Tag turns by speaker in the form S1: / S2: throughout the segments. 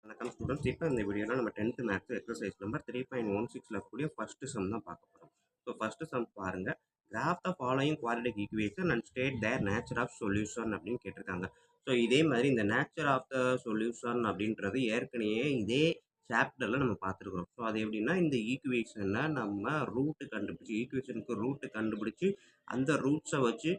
S1: வணக்கம் ஸ்டூடெண்ட்ஸ். இப்போ இந்த வீடியோவில் நம்ம 10th மேத்ஸ் எக்ஸசைஸ் நம்பர் 3.16 இருக்கக்கூடிய ஃபர்ஸ்ட் சம் தான் பார்க்க போகிறோம். ஸோ ஃபர்ஸ்ட் சம் பாருங்கள். Graph the following quadratic equation and state their nature of solution அப்படின்னு கேட்டிருக்காங்க. ஸோ இதே மாதிரி இந்த நேச்சர் ஆஃப் த சொல்யூஷன் அப்படின்றது ஏற்கனவே இதே சாப்டரில் நம்ம பார்த்துருக்குறோம். ஸோ அது எப்படின்னா, இந்த ஈக்குவேஷனை நம்ம ஈக்குவேஷனுக்கு ரூட்டு கண்டுபிடிச்சி அந்த ரூட்ஸை வச்சு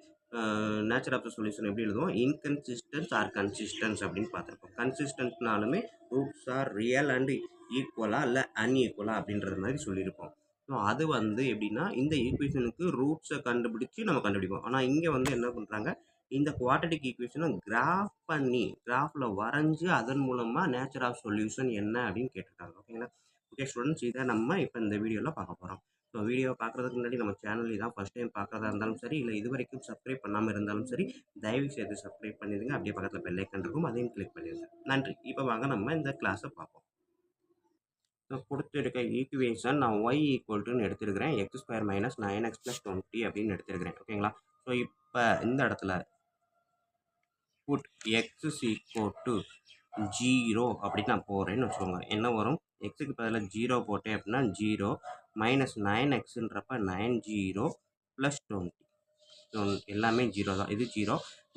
S1: நேச்சர் ஆஃப் த சொல்யூஷன் எப்படி எழுதுவோம், இன்கன்சிஸ்டன்ஸ் ஆர் கன்சிஸ்டன்ஸ் அப்படின்னு பார்த்துருக்கோம். கன்சிஸ்டன்ட்னாலுமே ரூட்ஸ் ஆர் ரியல் அண்ட் ஈக்குவலா இல்லை அன்ஈக்குவலா அப்படின்றது மாதிரி சொல்லியிருப்போம். ஸோ அது எப்படின்னா, இந்த ஈக்குவேஷனுக்கு ரூட்ஸை கண்டுபிடிச்சி நம்ம கண்டுபிடிப்போம். ஆனால் இங்கே என்ன பண்ணுறாங்க, இந்த குவாட்ரேட்டிக் ஈக்குவேஷனை கிராஃபில் வரைஞ்சி அதன் மூலமாக நேச்சர் ஆஃப் சொல்யூஷன் என்ன அப்படின்னு கேட்டிருக்காங்க. ஓகேங்களா? ஓகே ஸ்டூடெண்ட்ஸ், இதை நம்ம இப்போ இந்த வீடியோவில் பார்க்க போகிறோம். ஸோ வீடியோ பார்க்குறதுக்கு முன்னாடி நம்ம சேனல் இதான் ஃபஸ்ட் டைம் பார்க்குறதா இருந்தாலும் சரி, இல்லை இது வரைக்கும் சப்ஸ்கிரைப் பண்ணாமல் இருந்தாலும் சரி, தயவு செய்து சப்ஸ்கிரைப் பண்ணிடுங்க. அப்படியே பக்கத்தில் பெல் ஐக்கன் இருக்கும், அதையும் கிளிக் பண்ணிடுங்க. நன்றி. இப்போ வாங்க நம்ம இந்த கிளாஸை பார்ப்போம். ஸோ கொடுத்துருக்க ஈக்குவேஷன் நான் y ஈக்குவல்ட்டுன்னு எடுத்துருக்கிறேன். x² - 9x + 20 அப்படின்னு எடுத்துருக்கிறேன். ஓகேங்களா? ஸோ இப்போ இந்த இடத்துல புட் x = 0 அப்படின்னு நான் போடுறேன்னு வச்சுக்கோங்க. என்ன வரும், எக்ஸுக்கு பதிலாக 0 போட்டேன் அப்படின்னா 0 - 9xன்றப்ப 90 + 20 எல்லாமே 0 தான். இது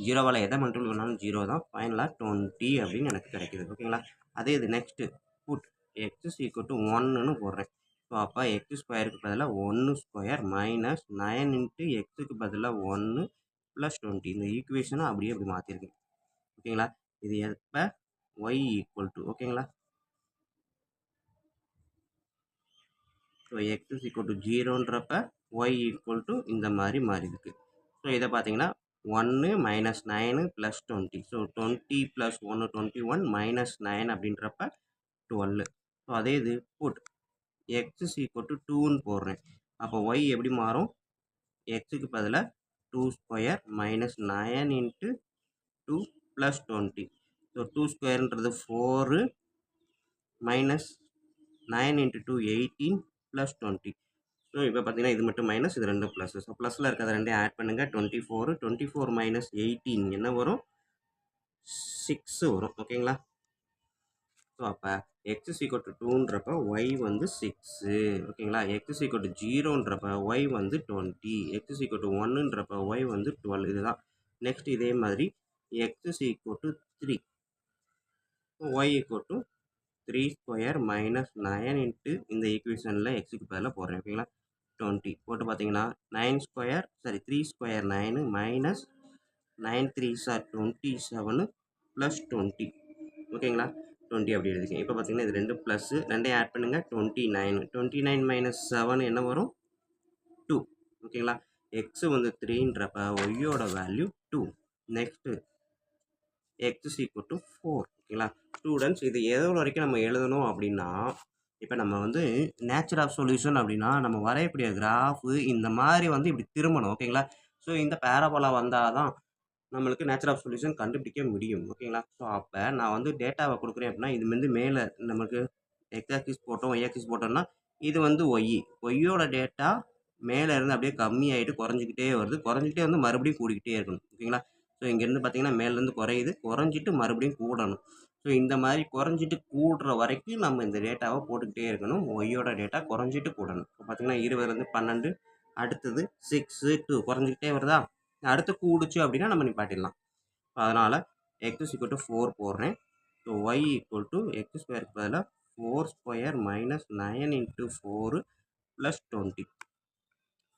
S1: 0வால் எதை மல்டிபிள் பண்ணாலும் 0 தான். ஃபைனலாக 20 அப்படின்னு எனக்கு கிடைக்குது. ஓகேங்களா? அதே இது நெக்ஸ்ட்டு புட் x = 1ன்னு போடுறேன். ஸோ அப்போ x² பதிலாக 1² - 9 × xக்கு பதிலாக 1 + 20 இந்த ஈக்குவேஷனை அப்படியே இப்படி மாற்றிருக்கேன். ஓகேங்களா? இது எப்போ y = ஓகேங்களா? ஸோ x = 0ன்றப்ப y = இந்த மாதிரி மாறி இருக்கு. ஸோ இதை பார்த்தீங்கன்னா 1 - 9 + 20. ஸோ 20 + 1 21 - 9 அப்படின்றப்ப 12. ஸோ அதே இது புட் x = 2ன்னு போடுறேன். அப்போ y எப்படி மாறும், xக்கு பதிலாக 2² - 9 × 2 + 20. ஸோ 2²ன்றது 4 - 9 × 2 18 + 20. ஸோ இப்போ பார்த்தீங்கன்னா இது மட்டும் மைனஸ், இது ரெண்டும் ப்ளஸ். ஸோ ப்ளஸில் இருக்கிறத ரெண்டையும் ஆட் பண்ணுங்கள். 24 - 18 என்ன வரும், 6 வரும். ஓகேங்களா? ஸோ அப்போ x = 2ன்றப்ப y 6. ஓகேங்களா? x = 0ன்றப்ப y 20. x = 1ன்றப்ப y 12. இதுதான். நெக்ஸ்ட் இதே மாதிரி x = 3. y = 3² - 9 × இந்த ஈக்குவேஷனில் எக்ஸுக்கு பதிலாக போடுறேன். ஓகேங்களா? 20 போட்டு பார்த்தீங்கன்னா 3² 9 - 9 3s are 27 + 20. ஓகேங்களா? 20 அப்படி எழுதிக்கங்க. இப்போ பார்த்தீங்கன்னா இது ரெண்டும் ப்ளஸ்ஸு, ரெண்டையும் ஆட் பண்ணுங்கள். 29 - 7 என்ன வரும், 2. ஓகேங்களா? x 3ன்றப்ப ஒய்யோட வேல்யூ 2. Next x = 4. ஓகேங்களா? ஸ்டூடெண்ட்ஸ், இது எது வரைக்கும் நம்ம எழுதணும் அப்படின்னா, இப்போ நம்ம நேச்சர் ஆஃப் சொல்யூஷன் அப்படின்னா நம்ம வரையக்கூடிய கிராஃபு இந்த மாதிரி இப்படி திரும்பணும். ஓகேங்களா? ஸோ இந்த பேரபோலா வந்தால் தான் நம்மளுக்கு நேச்சர் ஆஃப் சொல்யூஷன் கண்டுபிடிக்க முடியும். ஓகேங்களா? ஸோ அப்போ நான் டேட்டாவை கொடுக்குறேன் அப்படின்னா, இது மேலே நமக்கு எக்ஸ் ஆக்சிஸ் போட்டோம், ஒய் ஆக்சிஸ் போட்டோம்னா இது ஒய்யோட டேட்டா மேலே இருந்து அப்படியே கம்மியாகிட்டு குறைஞ்சிக்கிட்டே வருது. குறைஞ்சிக்கிட்டே மறுபடியும் கூடிக்கிட்டே இருக்கணும். ஓகேங்களா? ஸோ இங்கேருந்து பார்த்தீங்கன்னா மேலேருந்து குறையுது, குறைஞ்சிட்டு மறுபடியும் கூடணும். ஸோ இந்த மாதிரி குறைஞ்சிட்டு கூடுற வரைக்கும் நம்ம இந்த டேட்டாவை போட்டுக்கிட்டே இருக்கணும். ஒய்யோட டேட்டா குறைஞ்சிட்டு கூடணும். இப்போ பார்த்தீங்கன்னா 20 - 12, அடுத்தது 6 2 குறைஞ்சிக்கிட்டே வருதா, அடுத்து கூடுச்சு அப்படின்னா நம்ம நிப்பாட்டிடலாம். அதனால் x = 4 போடுறேன். ஸோ y = x² பதிலாக 4² - 9 × 4 + 20.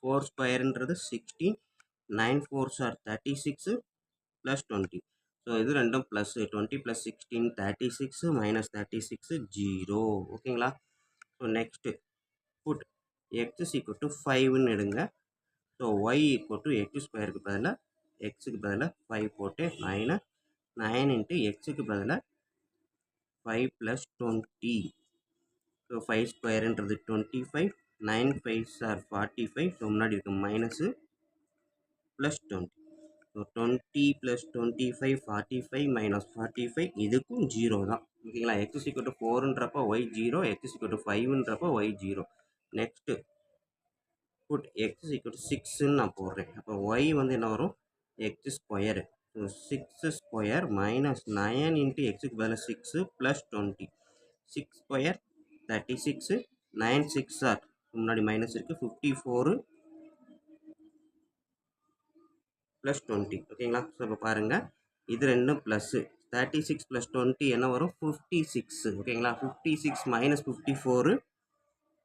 S1: 4²ன்றது 16, 9 4s are 36 + 20. ஸோ இது ரெண்டும் ப்ளஸ்ஸு. 20 + 16 36 - 36 0. ஓகேங்களா? ஸோ நெக்ஸ்ட்டு புட் x = 5ன்னு எடுங்க. ஸோ y = x² பதிலாக எக்ஸுக்கு பதிலாக 5 போட்டு -9 × xக்கு பதிலாக 5 + 20. So 5²ன்றது 25, 9 5s are 45. ஸோ முன்னாடி இருக்க மைனஸு ப்ளஸ் 20. ஸோ 20 + 25 45 - 45 இதுக்கும் 0 தான். ஓகேங்களா? x = 4ன்றப்போ y 0, x = 5ன்றப்போ y 0. நெக்ஸ்ட்டு புட் x = 6ன்னு நான் போடுறேன். அப்போ y என்ன வரும், x². ஸோ 6² - 9 × xக்கு பதிலாக 6 + 20. 6 ஸ்கொயர் 36, 9 6 ஆர் முன்னாடி மைனஸ் இருக்குது 54 ப்ளஸ் 20 ஓகேங்களா. ஸோ இப்போ பாருங்கள் இது ரெண்டும் ப்ளஸ்ஸு 36 ப்ளஸ் 20 என்ன வரும் 56 ஓகேங்களா. 56 மைனஸ் 54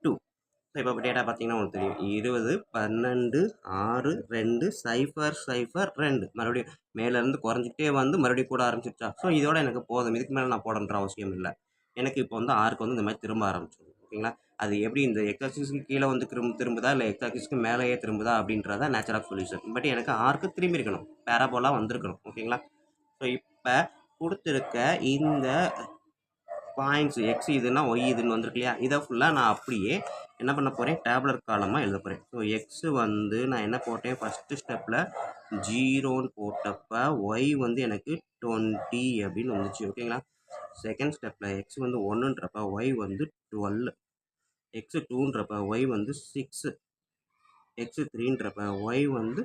S1: 2. ஸோ இப்போ டேட்டா பார்த்தீங்கன்னா உங்களுக்கு தெரியும் 20 12 6 2 0 0 2 மறுபடியும் மேலேருந்து குறைஞ்சிக்கிட்டே வந்து மறுபடியும் கூட ஆரம்பிச்சிருச்சா. ஸோ இதோட எனக்கு போதும், இதுக்கு மேலே நான் போடணுன்ற அவசியம் இல்லை. எனக்கு இப்போ வந்து ஆர்க்கு வந்து இந்த மாதிரி திரும்ப ஆரம்பிச்சிடும் ஓகேங்களா. அது எப்படி இந்த எக்ஸாக்சிஸ்க்கு கீழே வந்து திரும்புதா இல்லை எக்ஸாக்சிஸ்க்கு மேலேயே திரும்புதா அப்படின்றத நேச்சர் ஆஃப் சொல்யூஷன். பட் எனக்கு ஆர்க்கு திரும்பி இருக்கணும், பேராபோலாக வந்திருக்கணும் ஓகேங்களா. ஸோ இப்போ கொடுத்துருக்க இந்த பாயிண்ட்ஸ் எக்ஸ் இதுன்னா ஒய் இதுன்னு வந்திருக்கு இல்லையா, இதை ஃபுல்லாக நான் அப்படியே என்ன பண்ண போகிறேன் டேப்லர் காலமாக எழுத போகிறேன். ஸோ எக்ஸு வந்து நான் என்ன போட்டேன் ஃபஸ்ட்டு ஸ்டெப்பில் 0ன்னு போட்டப்போ ஒய் வந்து எனக்கு 20 அப்படின்னு வந்துச்சு ஓகேங்களா. செகண்ட் ஸ்டெப்பில் எக்ஸ் வந்து 1ன்றப்ப ஒய் வந்து 12, எக்ஸு 2ன்றப்ப ஒய் வந்து 6, எக்ஸு 3ன்றப்ப ஒய் வந்து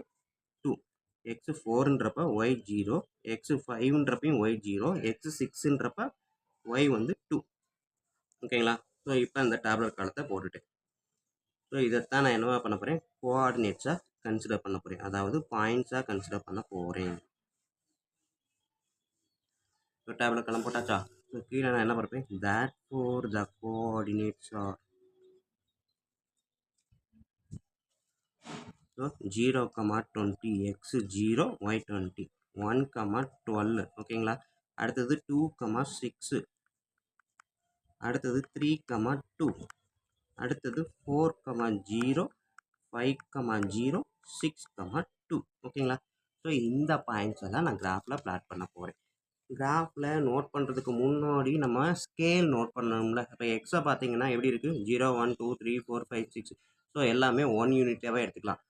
S1: 2, எக்ஸு 4ன்றப்ப ஒய் 0, எக்ஸு 5ன்றப்பையும் ஒய் 0, எக்ஸு 6ன்றப்ப ஒய் வந்து 2 ஓகேங்களா. ஸோ இப்போ இந்த டேப்லெட் காலத்தை போட்டுட்டேன். ஸோ இதைத்தான் நான் என்னவா பண்ண போகிறேன் கோஆர்டினேட்ஸாக கன்சிடர் பண்ண போகிறேன், அதாவது பாயிண்ட்ஸாக கன்சிடர் பண்ண போகிறேன். ஸோ டேப்லெட் காலம் போட்டாச்சா. ஸோ கீழே நான் என்ன பண்ணுறேன் that for the coordinates are so 0, 20 x 0 y 20 1, 12 ஓகேங்களா. அடுத்தது 2, 6, அடுத்தது 3, 2, அடுத்தது 4, 0, 5, 0, 6, 2 ஓகேங்களா. ஸோ இந்த பாயிண்ட்ஸ் எல்லாம் நான் கிராஃபில் பிளாட் பண்ண போகிறேன். கிராஃபில் நோட் பண்ணுறதுக்கு முன்னாடி நம்ம ஸ்கேல் நோட் பண்ணணும்ல. இப்போ எக்ஸை பார்த்தீங்கன்னா எப்படி இருக்குது 0, 1, 2, 3, 4, 5, 6. ஸோ எல்லாமே 1 யூனிட்டாகவே எடுத்துக்கலாம்.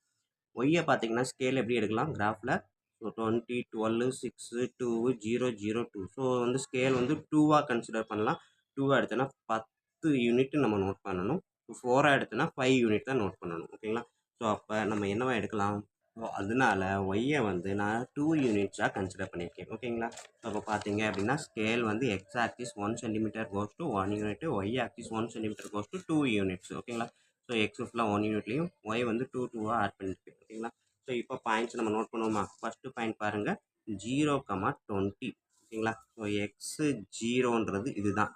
S1: ஒய்யை பார்த்தீங்கன்னா ஸ்கேல் எப்படி எடுக்கலாம் கிராஃபில். ஸோ 20, 12, 6, 2, 0, 0, 2. ஸோ வந்து ஸ்கேல் வந்து 2வாக கன்சிடர் பண்ணலாம். 2வாக எடுத்தோன்னா 10 யூனிட் நம்ம நோட் பண்ணணும். 4ஆக எடுத்தோன்னா 5 யூனிட் தான் நோட் பண்ணணும் ஓகேங்களா. ஸோ அப்போ நம்ம என்னவா எடுக்கலாம். ஸோ அதனால ஒய்யை வந்து நான் 2 யூனிட்ஸாக கன்சிடர் பண்ணியிருக்கேன் ஓகேங்களா. ஸோ அப்போ பார்த்தீங்க அப்படின்னா ஸ்கேல் வந்து x axis 1 centimetre goes to 1 unit, y axis 1 centimetre goes to 2 units ஓகேங்களா. ஸோ எக்ஸ் ஃபுல்லாக 1 யூனிட்லையும் ஒய் வந்து 2 ஆட் பண்ணியிருக்கேன் ஓகேங்களா. ஸோ இப்போ பாயிண்ட்ஸ் நம்ம நோட் பண்ணுவோமா. ஃபஸ்ட்டு பாயிண்ட் பாருங்கள் 0, 20 ஓகேங்களா. ஸோ எக்ஸு 0ன்றது இதுதான்.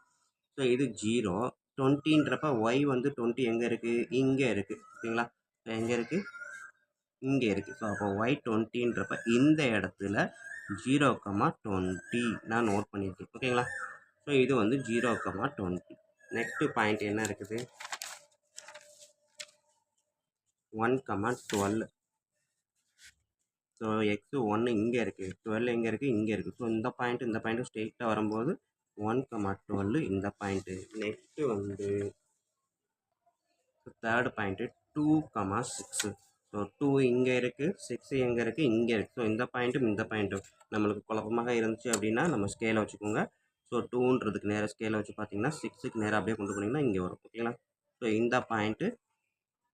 S1: ஸோ இது 0, 20ன்றப்ப ஒய் வந்து 20 எங்கே இருக்குது இங்கே இருக்குது ஓகேங்களா. ஸோ எங்கே இருக்குது இங்கே இருக்குது. ஸோ அப்போ ஒய் 20ன்றப்ப இந்த இடத்துல 0, 20 நான் நோட் பண்ணியிருக்கேன் ஓகேங்களா. ஸோ இது வந்து 0, 20. நெக்ஸ்ட்டு பாயிண்ட் என்ன இருக்குது 1, 12. ஸோ எக்ஸு 1 இங்கே இருக்குது, 12 எங்கே இருக்குது இங்கே இருக்குது. ஸோ இந்த பாயிண்ட்டு ஸ்ட்ரெயிட்டாக வரும்போது 1, 12 இந்த பாயிண்ட்டு. நெக்ஸ்ட்டு வந்து தேர்டு பாயிண்ட்டு 2, 6. ஸோ 2 இங்கே இருக்குது, 6 எங்கே இருக்குது இங்கே இருக்குது. ஸோ இந்த பாயிண்ட்டும் நம்மளுக்கு குழப்பமாக இருந்துச்சு அப்படின்னா நம்ம ஸ்கேலை வச்சுக்கோங்க. ஸோ 2ன்றதுக்கு நேராக ஸ்கேலை வச்சு பார்த்தீங்கன்னா 6க்கு நேராக அப்படியே கொண்டு போனீங்கன்னா இங்கே வரும் ஓகேங்களா. ஸோ இந்த பாயிண்ட்டு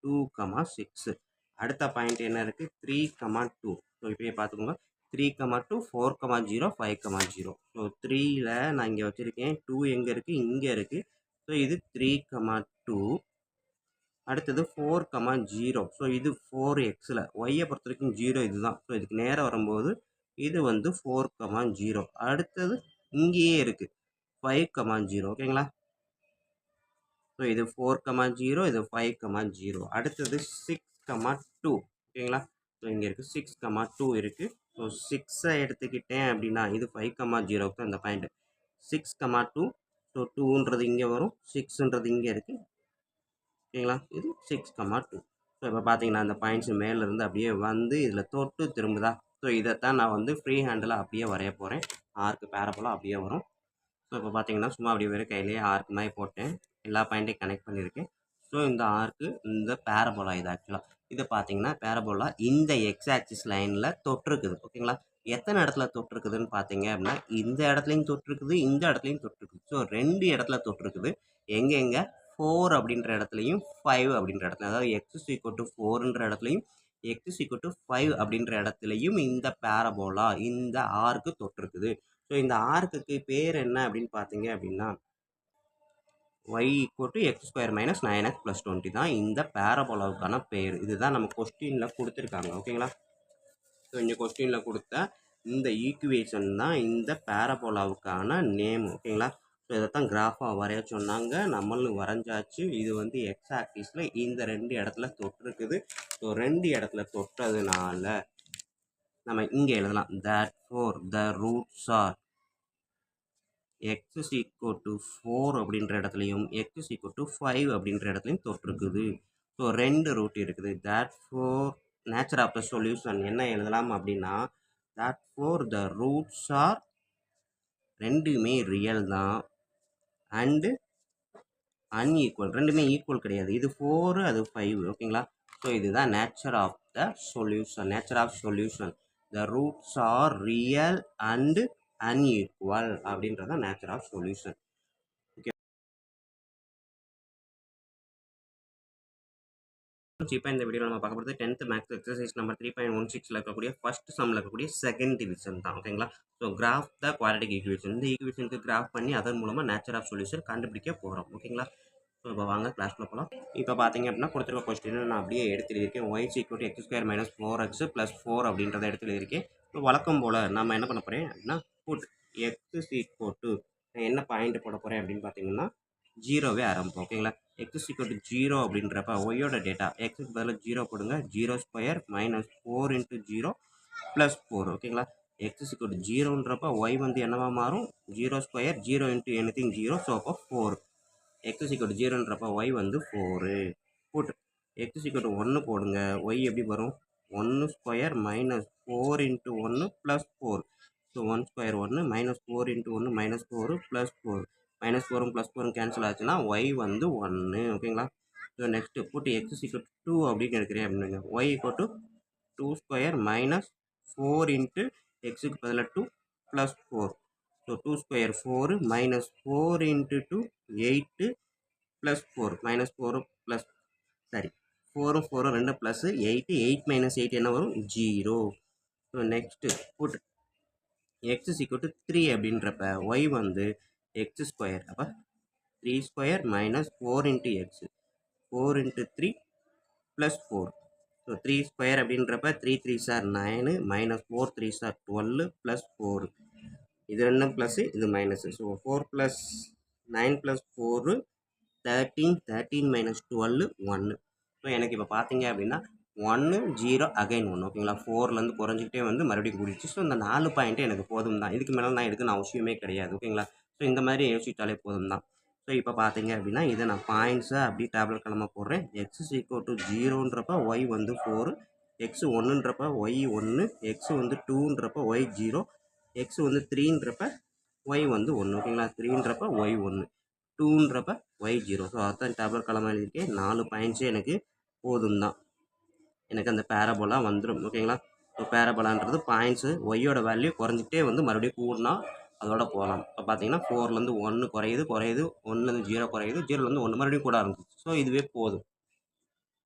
S1: 2, 6. அடுத்த பாயிண்ட் என்ன இருக்குது 3, 2. ஸோ இப்படியே பார்த்துக்கோங்க 3, 2, 4, 0, 5, 0. ஸோ 3ல் நான் இங்கே வச்சுருக்கேன், 2 எங்கே இருக்குது இங்கே இருக்குது. ஸோ இது 3, 2. அடுத்தது 4, 0. ஸோ இது 4xல் ஒய்யை பொறுத்த வரைக்கும் 0 இதுதான். ஸோ இதுக்கு நேராக வரும்போது இது வந்து 4, 0. அடுத்தது இங்கேயே இருக்குது 5, 0 ஓகேங்களா. ஸோ இது 4, 0, இது 5, 0. அடுத்தது 6, 2 ஓகேங்களா. ஸோ இங்கே இருக்குது 6, 2 இருக்குது. ஸோ 6ஐ எடுத்துக்கிட்டேன் அப்படின்னா இது 5, 0க்கு தான் இந்த பாயிண்ட்டு 6, 2. ஸோ 2ன்றது இங்கே வரும், 6ன்றது இங்கே இருக்குது ஓகேங்களா. இது 6, 2. ஸோ இப்போ பார்த்தீங்கன்னா அந்த பாயிண்ட்ஸ் மேலேருந்து அப்படியே வந்து இதில் தொட்டு திரும்புதா. ஸோ இதைத்தான் நான் வந்து ஃப்ரீ ஹேண்டில் அப்படியே வரைய போகிறேன். ஆர்க்கு பேரபோலாக அப்படியே வரும். ஸோ இப்போ பார்த்தீங்கன்னா சும்மா அப்படியே வெறும் கையிலேயே ஆர்க் மாதிரி போட்டேன், எல்லா பாயிண்ட்டையும் கனெக்ட் பண்ணியிருக்கேன். ஸோ இந்த ஆர்க்கு இந்த பேரபோலா இது ஆக்சுவலாக இது பார்த்தீங்கன்னா பேரபோலா இந்த எக்ஸ் ஆக்சிஸ் லைனில் தொட்டிருக்குது ஓகேங்களா. எத்தனை இடத்துல தொட்டிருக்குதுன்னு பார்த்தீங்க அப்படின்னா இந்த இடத்துலையும் தொட்டிருக்குது, இந்த இடத்துலையும் தொட்டிருக்குது. ஸோ 2 இடத்துல தொட்டிருக்குது. எங்கெங்கே 4 அப்படின்ற இடத்துலையும் 5 அப்படின்ற இடத்துல, அதாவது எக்ஸ் = 4ன்ற இடத்துலையும் எக்ஸ் = 5 அப்படின்ற இடத்துலையும் இந்த பேரபோலா இந்த ஆர்க்கு தொட்டிருக்குது. ஸோ இந்த ஆர்க்குக்கு பேர் என்ன அப்படின்னு பார்த்தீங்க அப்படின்னா y equal to X square minus 9x plus 20 தான் இந்த பேரபோலாவுக்கான பேர். இதுதான் நம்ம கொஸ்டினில் கொடுத்துருக்காங்க. ஓகேங்களா? ஸோ இந்த கொஸ்டினில் கொடுத்த இந்த ஈக்குவேஷன் தான் இந்த பேரபோலாவுக்கான நேம். ஓகேங்களா? ஸோ இதைத்தான் கிராஃபாக வரைய சொன்னாங்க, நம்மளும் வரைஞ்சாச்சு. இது வந்து எக்ஸ் ஆக்சிஸில் இந்த 2 இடத்துல தொட்டிருக்குது. ஸோ 2 இடத்துல தொட்டதுனால நம்ம இங்கே எழுதலாம், therefore the roots are x is equal to 4 அப்படின்ற இடத்துலையும் x is equal to 5 அப்படின்ற இடத்துலையும் தொட்டிருக்குது. ஸோ 2 ரூட் இருக்குது. therefore nature of the solution என்ன எழுதலாம் அப்படின்னா, therefore the roots are ரெண்டுமே ரியல் தான் அண்டு அன்ஈக்குவல், ரெண்டுமே ஈக்குவல் கிடையாது. இது 4 அது 5. ஓகேங்களா? ஸோ இதுதான் nature of the solution. Nature of solution, the roots are real and unequal அப்படின்றதான் நேச்சர் ஆஃப் சொல்யூஷன். ஓகே, இப்போ இந்த வீடியோ நம்ம பார்க்க போகிறது 10th மேக்ஸ் எக்ஸசைஸ் நம்பர் 3.16 இருக்கக்கூடிய ஃபர்ஸ்ட் சம்மில் இருக்கக்கூடிய செகண்ட் டிவிஷன் தான். ஓகேங்களா? ஸோ கிராஃப் த குவாட்ரடிக் ஈக்குவேஷன், இந்த ஈக்குவேஷனுக்கு கிராஃப் பண்ணி அதன் மூலமாக நேச்சர் ஆஃப் சொல்யூஷன் கண்டுபிடிக்க போகிறோம். ஓகேங்களா? ஸோ இப்போ வாங்க கிளாஸ்க்குள்ள போகலாம். இப்போ பார்த்தீங்க அப்படின்னா கொடுத்துருக்க கொஸ்டின் நான் அப்படியே எடுத்து எழுதியிருக்கேன். y equal to X square minus 4x plus 4 அப்படின்றத எடுத்து எழுதியிருக்கேன். இப்போ வழக்கம் போல் நம்ம என்ன பண்ண போகிறேன் அப்படின்னா, புட் எக்ஸ் ஈக்குவல் டு என்ன பாயிண்ட் போட போகிறேன் அப்படின்னு பார்த்தீங்கன்னா 0வே ஆரம்பிப்போம். ஓகேங்களா? எக்ஸ் ஈக்குவல் டு 0 அப்படின்றப்ப ஒய்யோட டேட்டா எக்ஸுக்கு பதிலாக 0 போடுங்க. 0 ஸ்கொயர் மைனஸ் 4 இன்ட்டு 0 ப்ளஸ் 4. ஓகேங்களா? எக்ஸ் ஈக்குவல் டு 0ன்றப்ப ஒய் வந்து என்னவா மாறும், 0 ஸ்கொயர் 0 இன்ட்டு எனிதிங் 0, ஸோ அப்போ 4. x is equal to 0ன்றப்ப y வந்து 4. Put x is equal to 1 போடுங்க. y எப்படி வரும், 1 square minus 4 into 1 plus 4. So 1 square 1 minus 4 into 1 minus 4 plus 4. Minus 4 plus 4 cancel ஆச்சுன்னா y வந்து 1. ஓகேங்களா? So next put x is equal to 2 அப்படின்னு எடுக்கிறேன் அப்படின்னா y equal to 2 square minus 4 into எக்ஸுக்கு பதிலாக 2 plus 4. So 2 square 4 minus 4 into 2 8 plus 4 minus 4 plus sorry 4 4 2 plus 8 8 minus 8 என்ன வரும், 0. So next put x is equal to 3 அப்படின்றப்ப y வந்து x square, அப்போ 3 ஸ்கொயர் minus 4 into x, 4 into 3 plus 4. So 3 square அப்படின்றப்ப 3 3 sir 9 minus 4 3 sir 12 plus 4. இது ரெண்டும் plus, இது minus. So 4 plus 9 plus 4 13, 13 minus 12 1. So எனக்கு இப்போ பார்த்தீங்க அப்படின்னா 1 0 அகைன் 1. ஓகேங்களா? 4லேருந்து குறைஞ்சிக்கிட்டே வந்து மறுபடியும் கூடிடுச்சு. ஸோ இந்த 4 பாயிண்ட்டு எனக்கு போதும் தான், இதுக்கு மேலே நான் எடுக்கணும் அவசியமே கிடையாது. ஓகேங்களா? ஸோ இந்த மாதிரி யோசிச்சிட்டாலே போதும் தான். ஸோ இப்போ பார்த்தீங்க அப்படின்னா இதை நான் பாயிண்ட்ஸை அப்படியே டேப்லெட் கிளம்ப போடுறேன். எக்ஸ் இஸ் ஈக்குவல் டு 0ன்றப்ப ஒய் வந்து 4, எக்ஸ் 1ன்றப்ப ஒய் 1, எக்ஸ் வந்து 2ன்றப்ப ஒய் 0, எக்ஸ் வந்து 3ன்றப்ப ஒய் வந்து 1. ஓகேங்களா? 3ன்றப்ப ஒய் 1, 2ன்றப்ப ஒய் 0. ஸோ அதான் டேப்லெட் கிளம்ப எழுதியிருக்கேன். 4 பாயிண்ட்ஸே எனக்கு போதும் தான், எனக்கு அந்த பேரபோலா வந்துடும். ஓகேங்களா? ஸோ பேரபோலான்றது பாயிண்ட்ஸு ஒய்யோட வேல்யூ குறைஞ்சிக்கிட்டே வந்து மறுபடியும் கூடனா அதோட போகலாம். இப்போ பார்த்தீங்கன்னா 4லேருந்து 1 குறையுது, 1லேருந்து 0 குறையுது, 0லேருந்து 1 மறுபடியும் கூட ஆரம்பிச்சு. ஸோ இதுவே போதும்.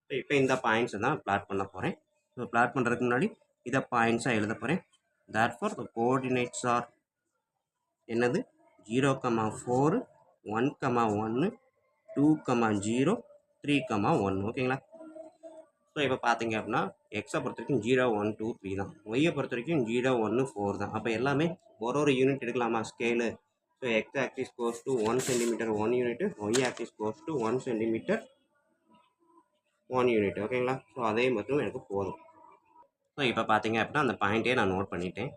S1: ஸோ இப்போ இந்த பாயிண்ட்ஸை தான் பிளாட் பண்ண போகிறேன். ஸோ பிளாட் பண்ணுறதுக்கு முன்னாடி இதை பாயிண்ட்ஸாக எழுத போகிறேன். தேர்ஃபோர் த கோஆர்டினேட்ஸ் ஆர் என்னது, 0, 4, 1, 1, 2, 0, 3, 1. ஓகேங்களா? ஸோ இப்போ பார்த்தீங்க அப்படின்னா எக்ஸை பொறுத்த வரைக்கும் 0, 1, 2, 3 தான். ஒய்யை பொறுத்த வரைக்கும் 0, 1, 4 தான். அப்போ எல்லாமே ஒரு யூனிட் எடுக்கலாமா scale? So x axis goes to 1 centimetre 1 unit, y axis goes to 1 centimetre 1 unit. ஓகேங்களா? ஸோ அதே மட்டும் எனக்கு போதும். ஸோ இப்போ பார்த்தீங்க அப்படின்னா அந்த பாயிண்ட்டே நான் நோட் பண்ணிட்டேன்.